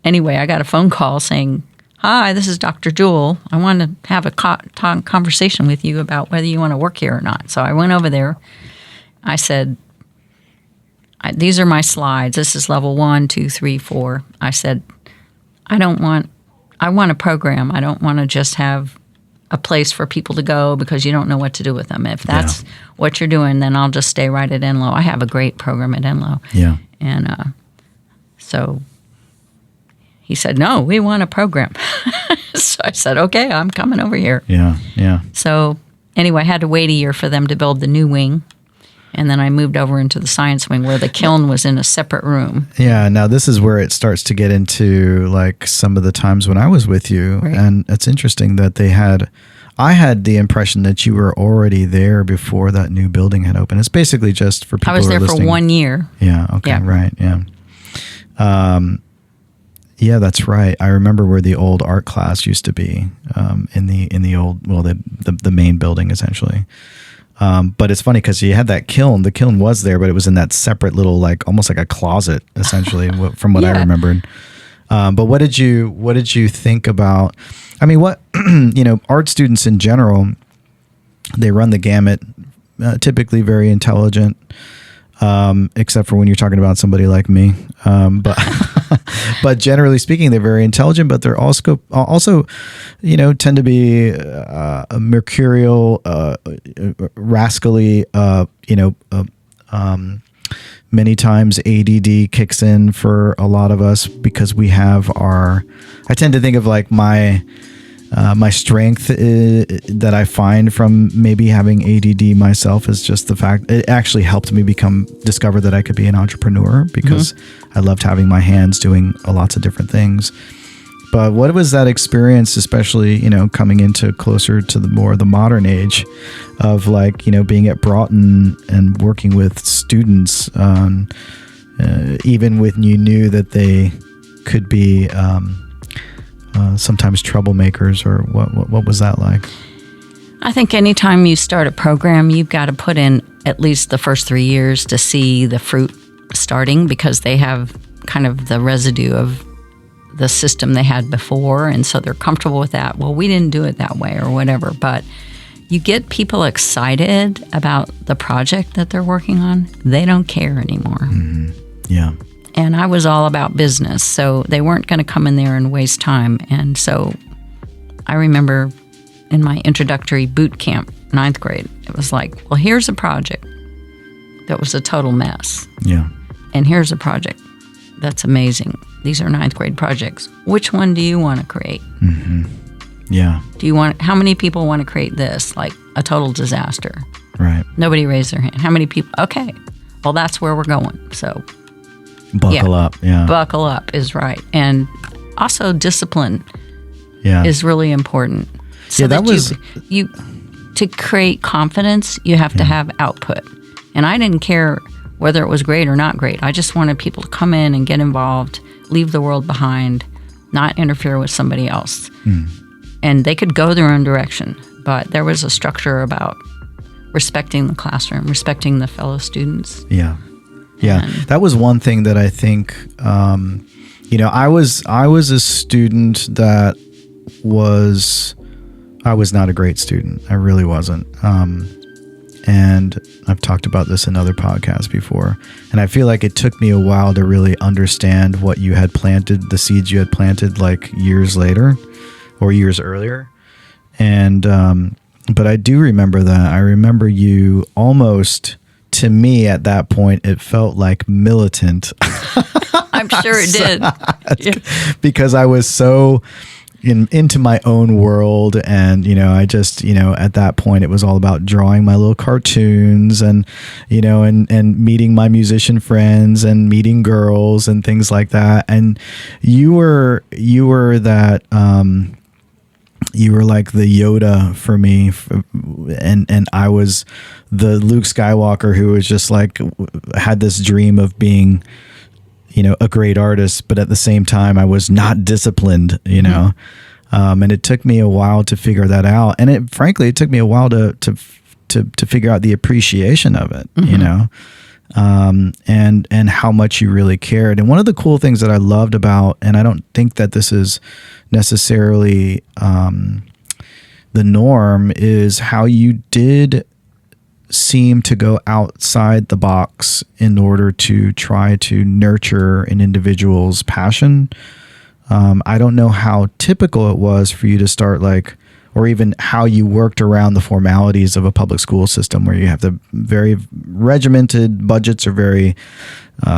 D: anyway, I got a phone call saying, hi, this is Dr. Jewell. I want to have a conversation with you about whether you want to work here or not. So I went over there. I said, these are my slides. This is level 1, 2, 3, 4. I said, I want a program. I don't want to just have a place for people to go because you don't know what to do with them. If that's what you're doing, then I'll just stay right at Enloe. I have a great program at Enloe.
C: Yeah.
D: And so he said, no, we want a program. So I said, okay, I'm coming over here.
C: Yeah, yeah.
D: So anyway, I had to wait a year for them to build the new wing. And then I moved over into the science wing where the kiln was in a separate room.
C: Yeah, now this is where it starts to get into like some of the times when I was with you. Right. And it's interesting that I had the impression that you were already there before that new building had opened. It's basically just for people who are listening. I was there
D: for 1 year.
C: Yeah, okay, yeah. Right, yeah. Yeah, that's right. I remember where the old art class used to be in the old, the main building essentially. But it's funny because you had that kiln. The kiln was there, but it was in that separate little, like almost like a closet, essentially, from what I remembered. But what did you think about? I mean, what art students in general, they run the gamut. Typically very intelligent, except for when you're talking about somebody like me. But generally speaking, they're very intelligent, but they're also tend to be mercurial, rascally. Many times ADD kicks in for a lot of us because we have I tend to think of like my My strength that I find from maybe having ADD myself is just the fact it actually helped me discover that I could be an entrepreneur because I loved having my hands doing lots of different things. But what was that experience, especially, coming into closer to the modern age of being at Broughton and working with students, even when you knew that they could be sometimes troublemakers, or what was that like?
D: I think anytime you start a program, you've got to put in at least the first 3 years to see the fruit starting, because they have kind of the residue of the system they had before, and so they're comfortable with that. Well, we didn't do it that way or whatever, but you get people excited about the project that they're working on. They don't care anymore.
C: Mm-hmm. Yeah.
D: And I was all about business, so they weren't going to come in there and waste time. And so I remember in my introductory boot camp, 9th grade, it was like, well, here's a project that was a total mess.
C: Yeah.
D: And here's a project that's amazing. These are 9th grade projects. Which one do you want to create?
C: Mm-hmm. Yeah.
D: How many people want to create this? Like a total disaster.
C: Right.
D: Nobody raised their hand. How many people? Okay. Well, that's where we're going. So
C: buckle up. Yeah.
D: Buckle up is right. And also discipline is really important. So
C: that was
D: you to create confidence, you have to have output. And I didn't care whether it was great or not great. I just wanted people to come in and get involved, leave the world behind, not interfere with somebody else. And they could go their own direction, but there was a structure about respecting the classroom, respecting the fellow students.
C: Yeah. Yeah. That was one thing that I think, I was a student that I was not a great student. I really wasn't. And I've talked about this in other podcasts before. And I feel like it took me a while to really understand what you had planted, the seeds you had planted like years later or years earlier. And, but I do remember that. I remember you almost, to me at that point, it felt like militant.
D: I'm sure it did.
C: Because I was so into my own world, and I just at that point it was all about drawing my little cartoons and and meeting my musician friends and meeting girls and things like that. And you were that you were like the Yoda for me, and I was the Luke Skywalker who was just like had this dream of being a great artist, but at the same time, I was not disciplined, and it took me a while to figure that out. And it took me a while to figure out the appreciation of it, and how much you really cared. And one of the cool things that I loved about, and I don't think that this is necessarily the norm, is how you did seem to go outside the box in order to try to nurture an individual's passion. I don't know how typical it was for you to start or even how you worked around the formalities of a public school system where you have the very regimented budgets are very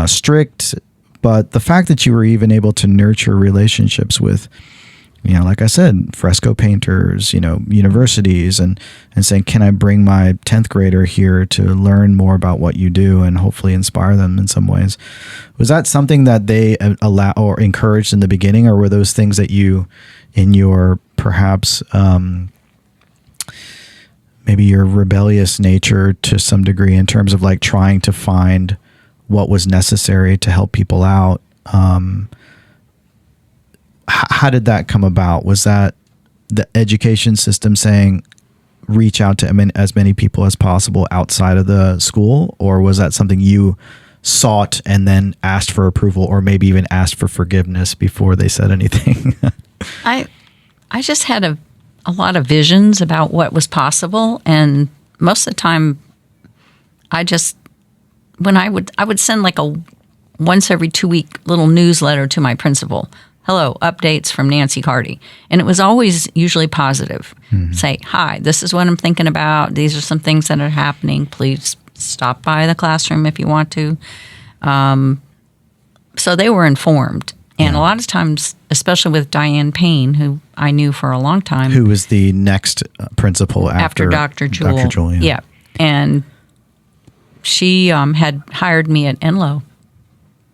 C: strict, but the fact that you were even able to nurture relationships with like I said, fresco painters, universities, and saying, can I bring my 10th grader here to learn more about what you do and hopefully inspire them in some ways? Was that something that they allow or encouraged in the beginning, or were those things that you, in your perhaps maybe your rebellious nature to some degree in terms of trying to find what was necessary to help people out? How did that come about? Was that the education system saying reach out to as many people as possible outside of the school, or was that something you sought and then asked for approval, or maybe even asked for forgiveness before they said anything?
D: I just had a lot of visions about what was possible, and most of the time I would send a once every 2 week little newsletter to my principal. Hello, updates from Nancy Carty. And it was always usually positive. Mm-hmm. Say, hi, this is what I'm thinking about. These are some things that are happening. Please stop by the classroom if you want to. So they were informed. And
C: Yeah.
D: a lot of times, especially with Diane Payne, who I knew for a long time.
C: Who was the next principal after
D: Dr. Jewell.
C: Dr. Jewell,
D: yeah. And she had hired me at Enloe.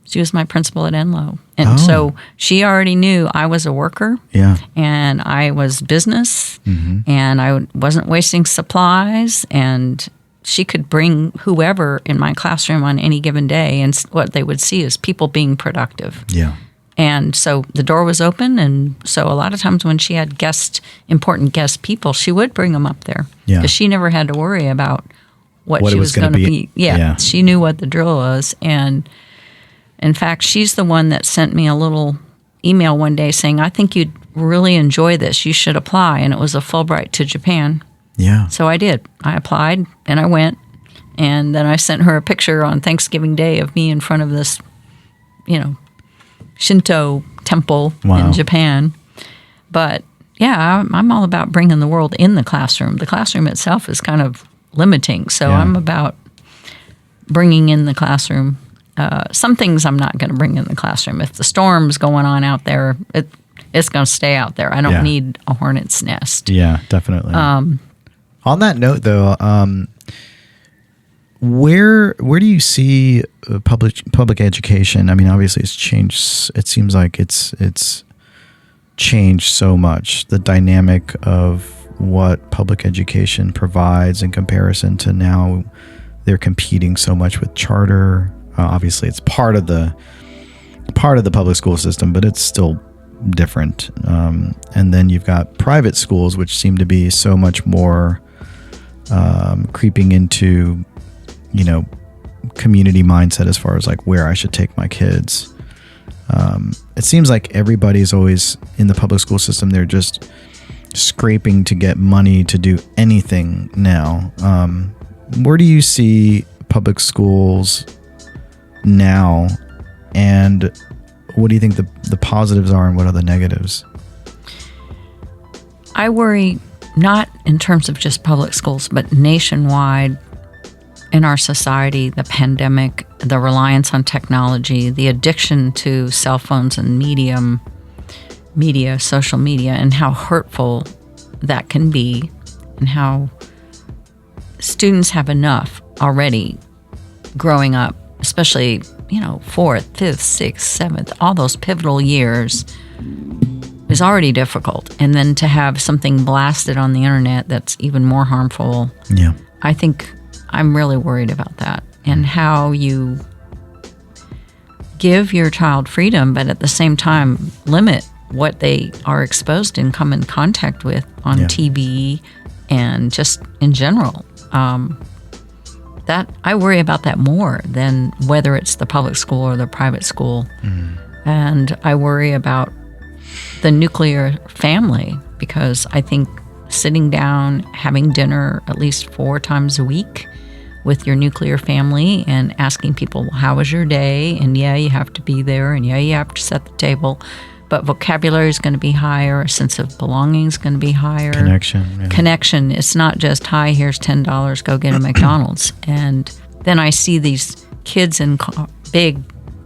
D: She was my principal at Enloe. And so she already knew I was a worker.
C: Yeah.
D: And I was business. And I wasn't wasting supplies. And she could bring whoever in my classroom on any given day. And what they would see is people being productive.
C: Yeah.
D: And so the door was open, and so a lot of times when she had important guest people, she would bring them up there.
C: Yeah.
D: Because she never had to worry about what
C: What
D: she
C: it
D: was
C: was gonna
D: going to
C: be.
D: be. Yeah, she knew what the drill was. And in fact, she's the one that sent me a little email one day saying, I think you'd really enjoy this. You should apply. And it was a Fulbright to Japan.
C: Yeah.
D: So I did. I applied, and I went. And then I sent her a picture on Thanksgiving Day of me in front of this, Shinto temple in Japan. But yeah, I'm all about bringing the world in the classroom. The classroom itself is kind of limiting. So I'm about bringing in the classroom. Some things I'm not going to bring in the classroom. If the storm's going on out there, it's going to stay out there. I don't need a hornet's nest.
C: Yeah, definitely. On that note, though, where do you see public education? I mean, obviously, it's changed. It seems like it's changed so much. The dynamic of what public education provides in comparison to now, they're competing so much with charter. Obviously, it's part of the public school system, but it's still different. And then you've got private schools, which seem to be so much more creeping into community mindset as far as like where I should take my kids. It seems like everybody's always in the public school system. They're just scraping to get money to do anything now. Where do you see public schools now, and what do you think the positives are and what are the negatives?
D: I worry not in terms of just public schools, but nationwide. In our society, the pandemic, the reliance on technology, the addiction to cell phones and social media, and how hurtful that can be, and how students have enough already growing up, especially, 4th, 5th, 6th, 7th, all those pivotal years is already difficult. And then to have something blasted on the internet that's even more harmful.
C: Yeah.
D: I think I'm really worried about that, and how you give your child freedom, but at the same time limit what they are exposed and come in contact with on TV and just in general. That I worry about that more than whether it's the public school or the private school. And I worry about the nuclear family, because I think sitting down, having dinner at least 4 times a week with your nuclear family and asking people, well, how was your day? And you have to be there, and you have to set the table. But vocabulary is going to be higher. A sense of belonging is going to be higher. Connection. It's not just, hi, here's $10, go get a McDonald's. And then I see these kids in big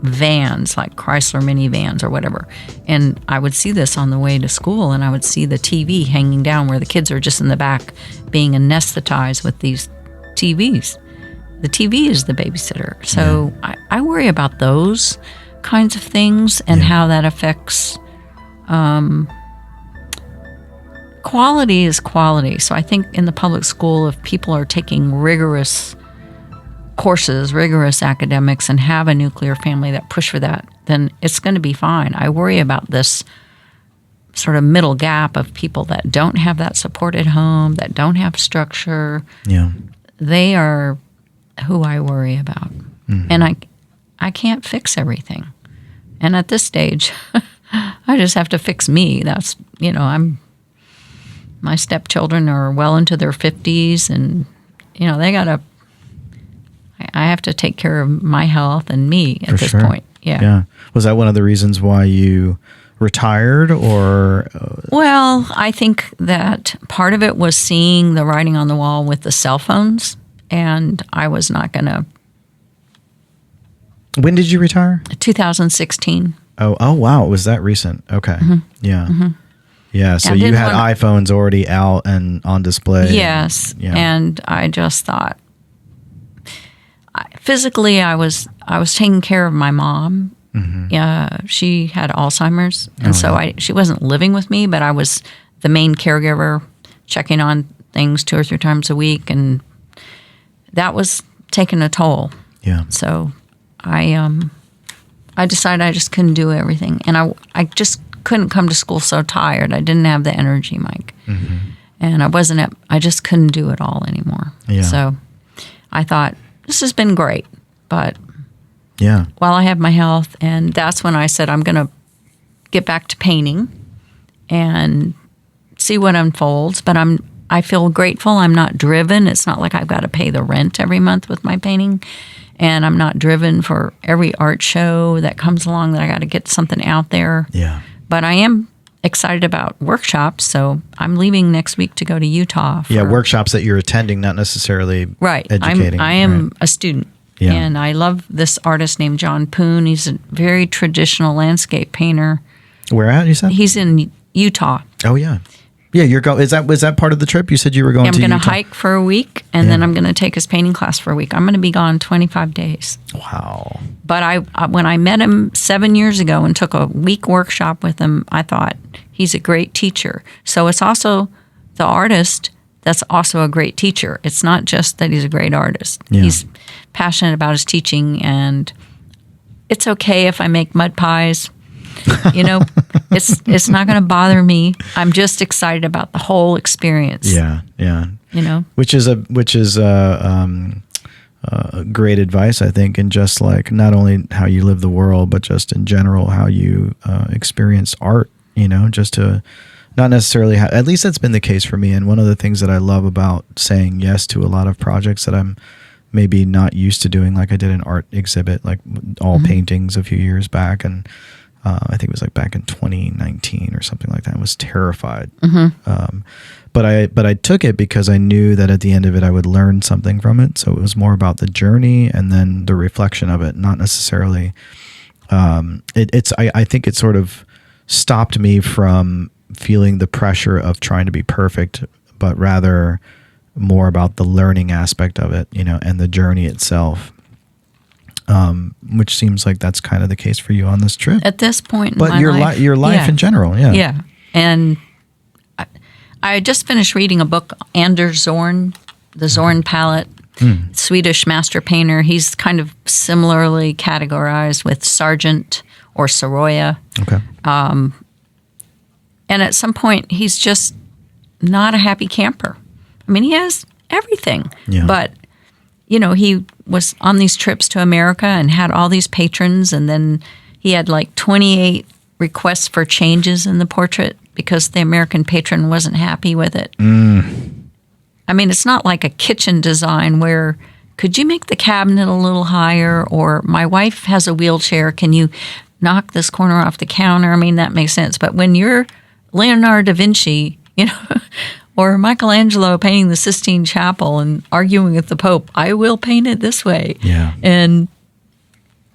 D: vans, like Chrysler minivans or whatever. And I would see this on the way to school, and I would see the TV hanging down where the kids are just in the back being anesthetized with these TVs. The TV is the babysitter. So I worry about those kinds of things and how that affects quality is quality. So I think in the public school, if people are taking rigorous courses, rigorous academics, and have a nuclear family that push for that, then it's going to be fine. I worry about this sort of middle gap of people that don't have that support at home, that don't have structure.
C: Yeah.
D: They are who I worry about. And I can't fix everything. And at this stage, I just have to fix me. That's, my stepchildren are well into their 50s, and, I have to take care of my health and me at this point. Yeah.
C: Was that one of the reasons why you retired, or?
D: Well, I think that part of it was seeing the writing on the wall with the cell phones, and I was not going to.
C: When did you retire?
D: 2016.
C: Oh, wow. Was that recent? Okay. Yeah. Yeah. So
D: I
C: you
D: didn't
C: had iPhones already out and on display.
D: Yes. And I just thought, physically, I was taking care of my mom. She had Alzheimer's, and she wasn't living with me, but I was the main caregiver, checking on things 2 or 3 times a week, and that was taking a toll.
C: Yeah.
D: So I decided I just couldn't do everything, and I just couldn't come to school so tired. I didn't have the energy, Mike, and I just couldn't do it all anymore.
C: Yeah.
D: So I thought, this has been great, but
C: Yeah.
D: while I have my health, and that's when I said I'm going to get back to painting and see what unfolds. But I feel grateful. I'm not driven. It's not like I've got to pay the rent every month with my painting, and I'm not driven for every art show that comes along that I got to get something out there.
C: Yeah.
D: But I am excited about workshops, so I'm leaving next week to go to Utah.
C: Workshops that you're attending, not necessarily educating.
D: I am a student.
C: Yeah.
D: And I love this artist named John Poon. He's a very traditional landscape painter.
C: Where at, you said?
D: He's in Utah.
C: Oh, yeah. Yeah, was that part of the trip? You said you were going to Utah?
D: I'm going to hike for a week, and then I'm going to take his painting class for a week. I'm going to be gone 25 days.
C: Wow.
D: But when I met him 7 years ago and took a week workshop with him, I thought, he's a great teacher. So it's also the artist that's also a great teacher. It's not just that he's a great artist.
C: Yeah.
D: He's passionate about his teaching, and it's okay if I make mud pies. It's not going to bother me. I'm just excited about the whole experience.
C: Yeah, yeah. Which is great advice, I think, and just like not only how you live the world, but just in general how you experience art. Just to not necessarily at least that's been the case for me. And one of the things that I love about saying yes to a lot of projects that I'm maybe not used to doing, like I did an art exhibit, like all paintings a few years back, and I think it was like back in 2019 or something like that. I was terrified. But I took it because I knew that at the end of it, I would learn something from it. So it was more about the journey and then the reflection of it, not necessarily, I think it sort of stopped me from feeling the pressure of trying to be perfect, but rather more about the learning aspect of it, and the journey itself. Which seems like that's kind of the case for you on this trip.
D: At this point in
C: but
D: my life.
C: Your life in general, yeah.
D: Yeah. And I just finished reading a book, Anders Zorn, the Zorn palette, Swedish master painter. He's kind of similarly categorized with Sargent or Sorolla.
C: Okay.
D: And at some point, he's just not a happy camper. I mean, he has everything.
C: Yeah.
D: But, he was on these trips to America and had all these patrons. And then he had like 28 requests for changes in the portrait because the American patron wasn't happy with it. I mean, it's not like a kitchen design where, could you make the cabinet a little higher? Or my wife has a wheelchair. Can you knock this corner off the counter? I mean, that makes sense. But when you're Leonardo da Vinci, or Michelangelo painting the Sistine Chapel and arguing with the Pope, I will paint it this way.
C: Yeah.
D: And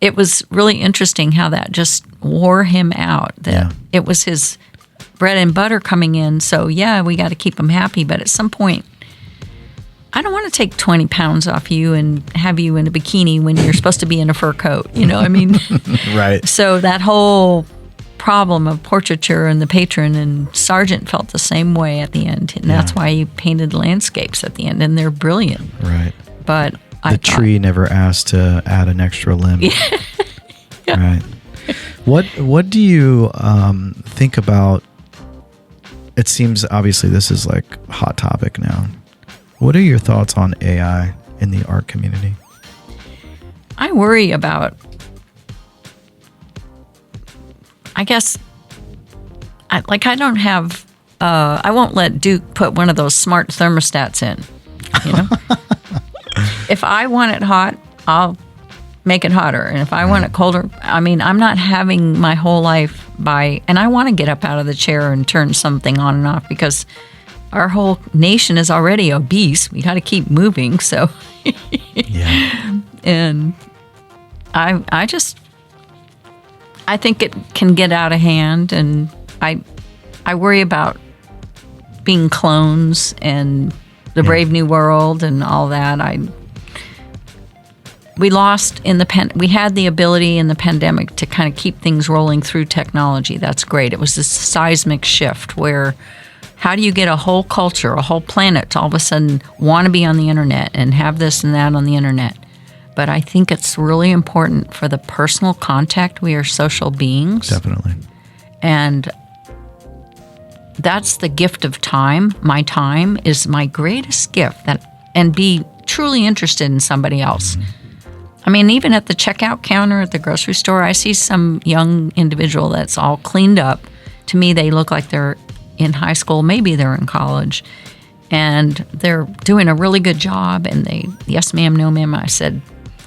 D: it was really interesting how that just wore him out, that it was his bread and butter coming in. So, yeah, we got to keep him happy. But at some point, I don't want to take 20 pounds off you and have you in a bikini when you're supposed to be in a fur coat. I mean?
C: Right.
D: So that whole problem of portraiture and the patron, and Sargent felt the same way at the end. And that's why he painted landscapes at the end, and they're brilliant.
C: Right.
D: But
C: the tree never asked to add an extra limb. Right. What do you think about, it seems obviously this is like a hot topic now. What are your thoughts on AI in the art community?
D: I worry about, I guess, I don't have, I won't let Duke put one of those smart thermostats in, If I want it hot, I'll make it hotter. And if I want it colder, I mean, I'm not having my whole life and I want to get up out of the chair and turn something on and off because our whole nation is already obese. We got to keep moving. So, I think it can get out of hand, and I worry about being clones and the Brave New World and all that. We had the ability in the pandemic to kind of keep things rolling through technology. That's great. It was this seismic shift where how do you get a whole culture, a whole planet to all of a sudden want to be on the internet and have this and that on the internet? But I think it's really important for the personal contact. We are social beings.
C: Definitely.
D: And that's the gift of time. My time is my greatest gift, and be truly interested in somebody else. Mm-hmm. I mean, even at the checkout counter at the grocery store, I see some young individual that's all cleaned up. To me, they look like they're in high school. Maybe they're in college. And they're doing a really good job. And they, yes, ma'am, no, ma'am. I said,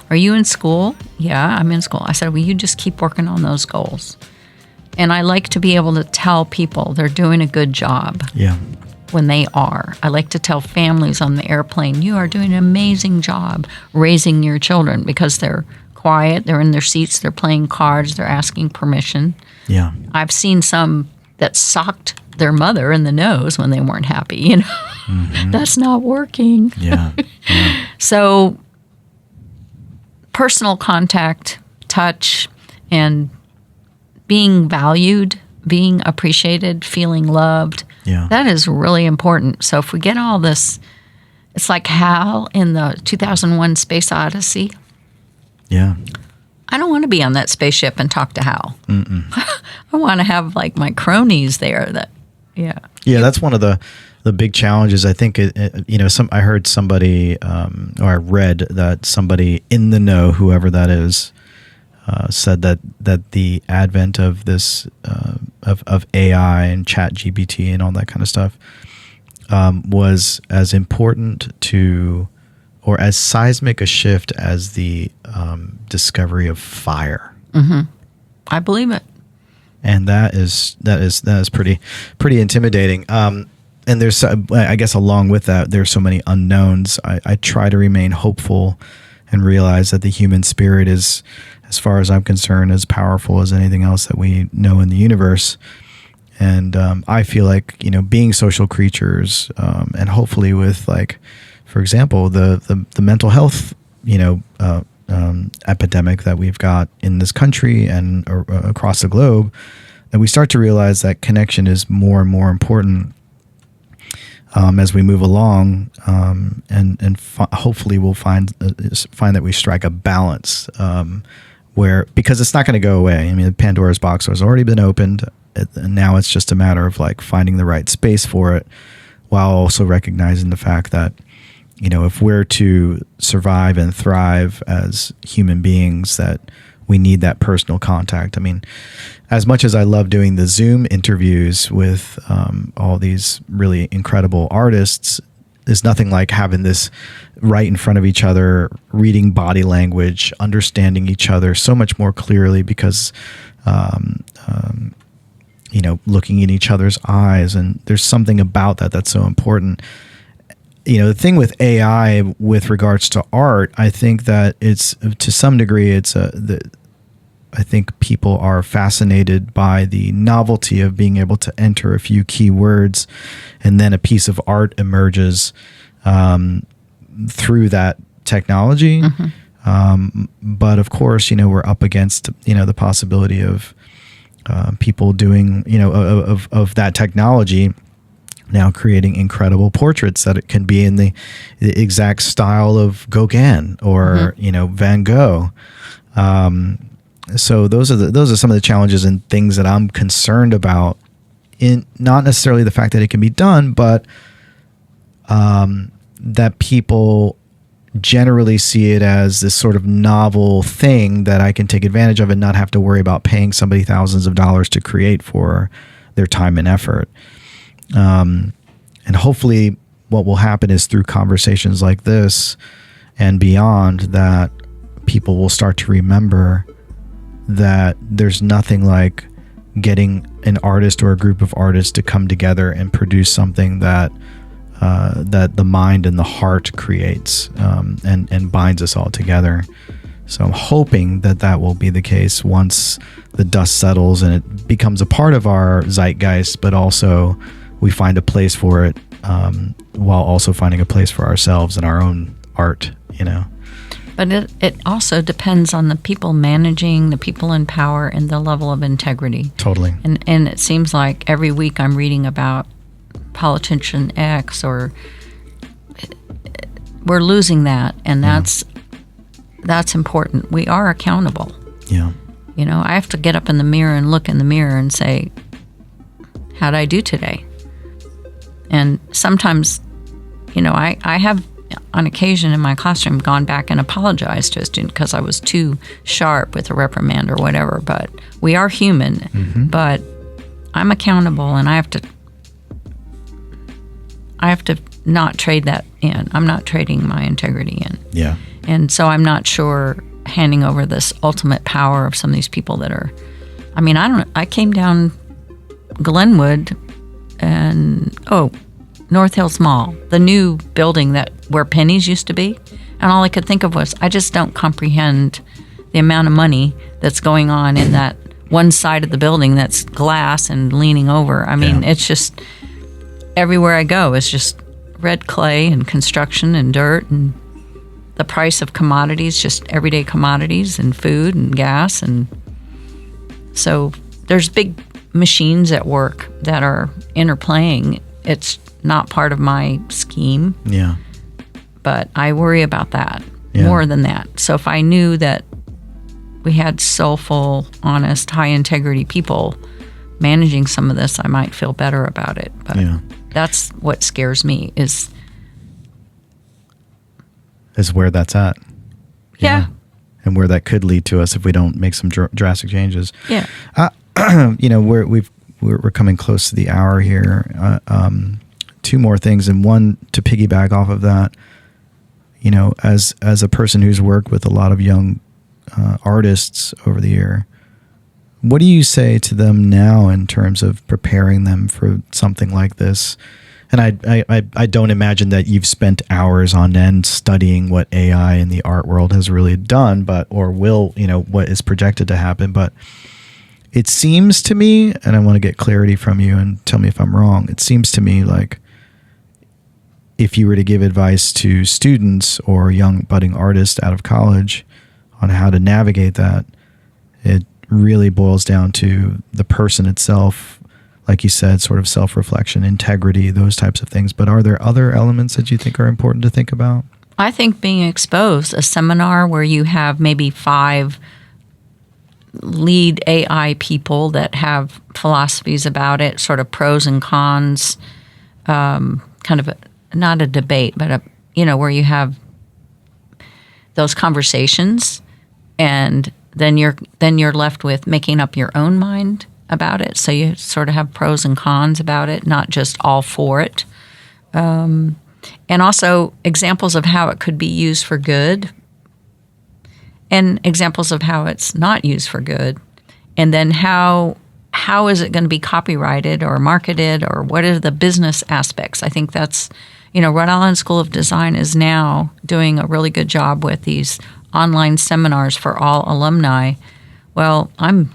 D: are you in school? Yeah, I'm in school. I said, well, you just keep working on those goals. And I like to be able to tell people they're doing a good job.
C: Yeah.
D: When they are. I like to tell families on the airplane, you are doing an amazing job raising your children, because they're quiet, they're in their seats, they're playing cards, they're asking permission.
C: Yeah.
D: I've seen some that socked their mother in the nose when they weren't happy, you know. Mm-hmm. That's not working.
C: Yeah.
D: So personal contact, touch, and being valued, being appreciated, feeling loved.
C: Yeah.
D: That is really important. So if we get all this, it's like Hal in the 2001 Space Odyssey.
C: Yeah.
D: I don't want to be on that spaceship and talk to Hal. I want to have like my cronies there. Yeah,
C: that's one of the big challenges. I think, I heard somebody, or I read that somebody in the know, whoever that is, said that the advent of this of AI and chat GPT and all that kind of stuff was as important to, or as seismic a shift as the discovery of fire.
D: Mm-hmm. I believe it.
C: And that is pretty intimidating. And there's, I guess, along with that, there's so many unknowns. I try to remain hopeful and realize that the human spirit is, as far as I'm concerned, as powerful as anything else that we know in the universe. And I feel like, being social creatures, and hopefully with, like, for example, the mental health, epidemic that we've got in this country and across the globe, that we start to realize that connection is more and more important as we move along, and hopefully we'll find that we strike a balance where, because it's not going to go away. I mean, Pandora's box has already been opened, and now it's just a matter of like finding the right space for it, while also recognizing the fact that, if we're to survive and thrive as human beings, that we need that personal contact. I mean, as much as I love doing the Zoom interviews with all these really incredible artists, there's nothing like having this right in front of each other, reading body language, understanding each other so much more clearly, because, looking in each other's eyes. And there's something about that that's so important. The thing with AI with regards to art, I think that it's, to some degree, I think people are fascinated by the novelty of being able to enter a few keywords, and then a piece of art emerges through that technology. Mm-hmm. But of course, we're up against, the possibility of people doing, of that technology now creating incredible portraits that it can be in the exact style of Gauguin or, mm-hmm. Van Gogh. So those are some of the challenges and things that I'm concerned about, in not necessarily the fact that it can be done, but that people generally see it as this sort of novel thing that I can take advantage of and not have to worry about paying somebody thousands of dollars to create for their time and effort. And hopefully what will happen is, through conversations like this and beyond, that people will start to remember that there's nothing like getting an artist or a group of artists to come together and produce something that the mind and the heart creates, and binds us all together. So I'm hoping that that will be the case once the dust settles and it becomes a part of our zeitgeist, but also we find a place for it, while also finding a place for ourselves and our own art, you know.
D: But it also depends on the people managing, the people in power, and the level of integrity.
C: Totally.
D: And it seems like every week I'm reading about politician X, or we're losing that, and that's important. We are accountable.
C: Yeah.
D: You know, I have to get up in the mirror and look in the mirror and say, how'd I do today? And sometimes, you know, I have on occasion in my classroom gone back and apologized to a student because I was too sharp with a reprimand or whatever. But we are human, but I'm accountable, and I have to not trade that in. I'm not trading my integrity in.
C: Yeah.
D: And so I'm not sure handing over this ultimate power of some of these people that are, I mean, I came down Glenwood and, North Hills Mall, the new building where Penny's used to be. And all I could think of was, I just don't comprehend the amount of money that's going on in that one side of the building that's glass and leaning over. I mean, it's just, everywhere I go is just red clay and construction and dirt, and the price of commodities, just everyday commodities and food and gas. And so there's big machines at work that are interplaying. It's not part of my scheme.
C: Yeah.
D: But I worry about that
C: Yeah.
D: more than that. So if I knew that we had soulful, honest, high integrity people managing some of this, I might feel better about it. But that's what scares me is
C: where that's at.
D: Yeah.
C: And where that could lead to us if we don't make some drastic changes.
D: Yeah.
C: You know, we're coming close to the hour here. Two more things, and one to piggyback off of that. You know, as a person who's worked with a lot of young artists over the year, what do you say to them now in terms of preparing them for something like this? And I don't imagine that you've spent hours on end studying what AI in the art world has really done, or will, you know, what is projected to happen. But it seems to me, and I want to get clarity from you and tell me if I'm wrong, it seems to me like if you were to give advice to students or young budding artists out of college on how to navigate that, it really boils down to the person itself, like you said, sort of self-reflection, integrity, those types of things. But are there other elements that you think are important to think about?
D: I think being exposed, a seminar where you have maybe 5 lead AI people that have philosophies about it, sort of pros and cons, kind of not a debate, but where you have those conversations, and then you're left with making up your own mind about it. So you sort of have pros and cons about it, not just all for it. And also examples of how it could be used for good, and examples of how it's not used for good. And then how is it going to be copyrighted or marketed, or what are the business aspects? I think that's, Rhode Island School of Design is now doing a really good job with these online seminars for all alumni. Well, I'm,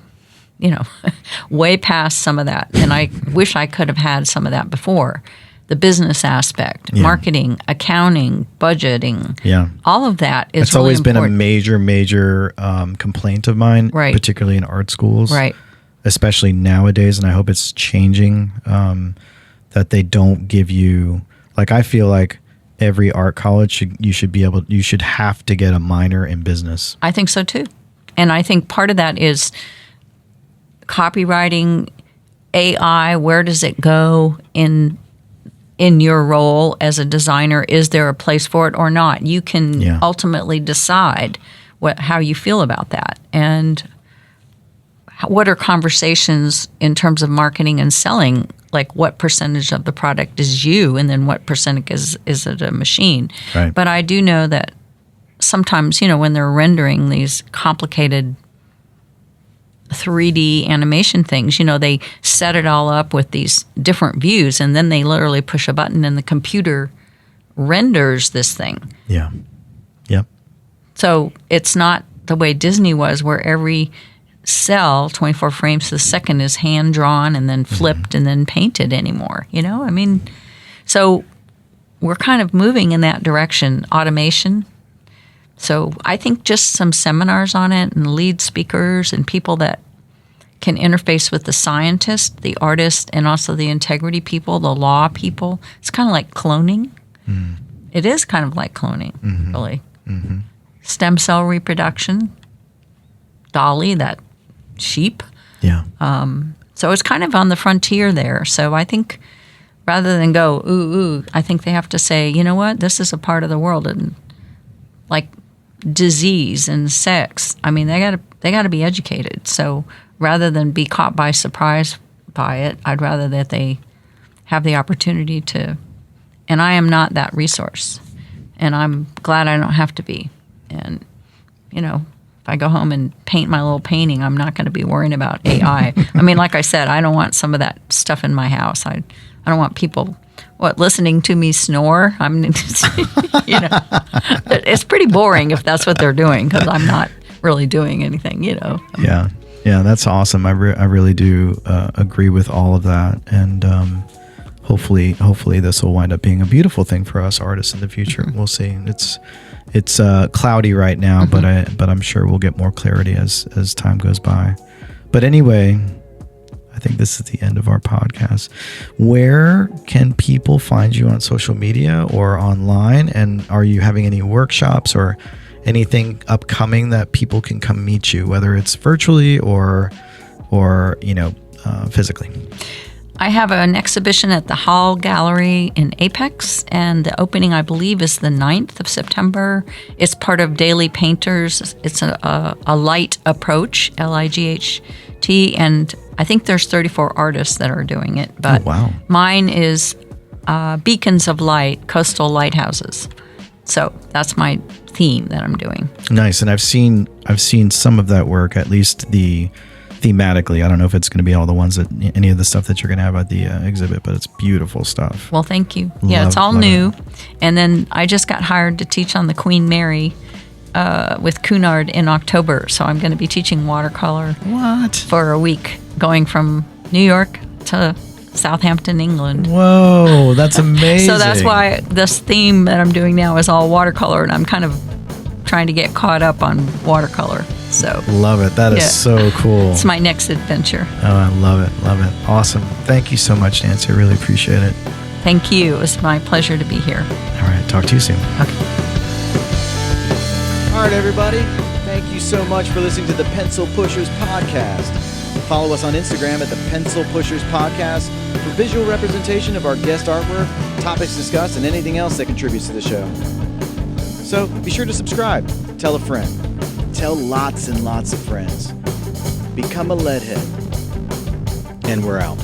D: way past some of that. And I wish I could have had some of that before. The business aspect, marketing, accounting, budgeting, all of that is
C: it's
D: really
C: always
D: important.
C: been a major complaint of mine,
D: Right.
C: particularly in art schools,
D: Right.
C: especially nowadays, and I hope it's changing, that they don't give you, like, I feel like every art college you should have to get a minor in business.
D: I think so too. And I think part of that is copywriting, AI, where does it go in your role as a designer? Is there a place for it or not? You can ultimately decide how you feel about that. And what are conversations in terms of marketing and selling? Like, what percentage of the product is you, and then what percentage is it a machine?
C: Right.
D: But I do know that sometimes, when they're rendering these complicated 3D animation things, they set it all up with these different views, and then they literally push a button and the computer renders this thing.
C: Yeah. Yep.
D: So it's not the way Disney was, where every cell, 24 frames to the second, is hand drawn and then flipped and then painted anymore. I mean, so we're kind of moving in that direction, automation. So I think just some seminars on it and lead speakers and people that can interface with the scientist, the artist, and also the integrity people, the law people. It's kind of like cloning. Mm. It is kind of like cloning, really. Mm-hmm. Stem cell reproduction, Dolly, that sheep.
C: Yeah.
D: So it's kind of on the frontier there. So I think rather than go, ooh, I think they have to say, you know what, this is a part of the world. And like disease and sex, I mean, they got to be educated. So rather than be caught by surprise by it, I'd rather that they have the opportunity to. And I am not that resource. And I'm glad I don't have to be. And, if I go home and paint my little painting, I'm not going to be worrying about AI. I mean, like I said, I don't want some of that stuff in my house. I don't want people, listening to me snore. It's pretty boring if that's what they're doing, because I'm not really doing anything,
C: Yeah. Yeah, that's awesome. I really do agree with all of that. And hopefully this will wind up being a beautiful thing for us artists in the future. Mm-hmm. We'll see. It's cloudy right now, but I'm sure we'll get more clarity as time goes by. But anyway, I think this is the end of our podcast. Where can people find you on social media or online? And are you having any workshops or anything upcoming that people can come meet you, whether it's virtually or physically?
D: I have an exhibition at the Hall Gallery in Apex, and the opening, I believe, is the 9th of September. It's part of Daily Painters. It's a light approach, LIGHT, and I think there's 34 artists that are doing it. But mine is Beacons of Light, Coastal Lighthouses. So that's my theme that I'm doing.
C: Nice. And I've seen some of that work, at least thematically. I don't know if it's going to be all the ones that any of the stuff that you're going to have at the exhibit, but it's beautiful stuff.
D: Well, thank you. It's all new. And then I just got hired to teach on the Queen Mary with Cunard in October. So I'm going to be teaching watercolor for a week, going from New York to Southampton, England.
C: Whoa, that's amazing.
D: So that's why this theme that I'm doing now is all watercolor, and I'm kind of trying to get caught up on watercolor. So
C: love it. That is so cool.
D: It's my next adventure.
C: Oh, I love it. Awesome. Thank you so much, Nancy. I really appreciate it.
D: Thank you. It was my pleasure to be here.
C: All right. Talk to you soon.
D: Okay.
A: All right, everybody. Thank you so much for listening to the Pencil Pushers Podcast. Follow us on Instagram at the Pencil Pushers Podcast for visual representation of our guest artwork, topics discussed, and anything else that contributes to the show. So be sure to subscribe, tell a friend, tell lots and lots of friends. Become a leadhead. And we're out.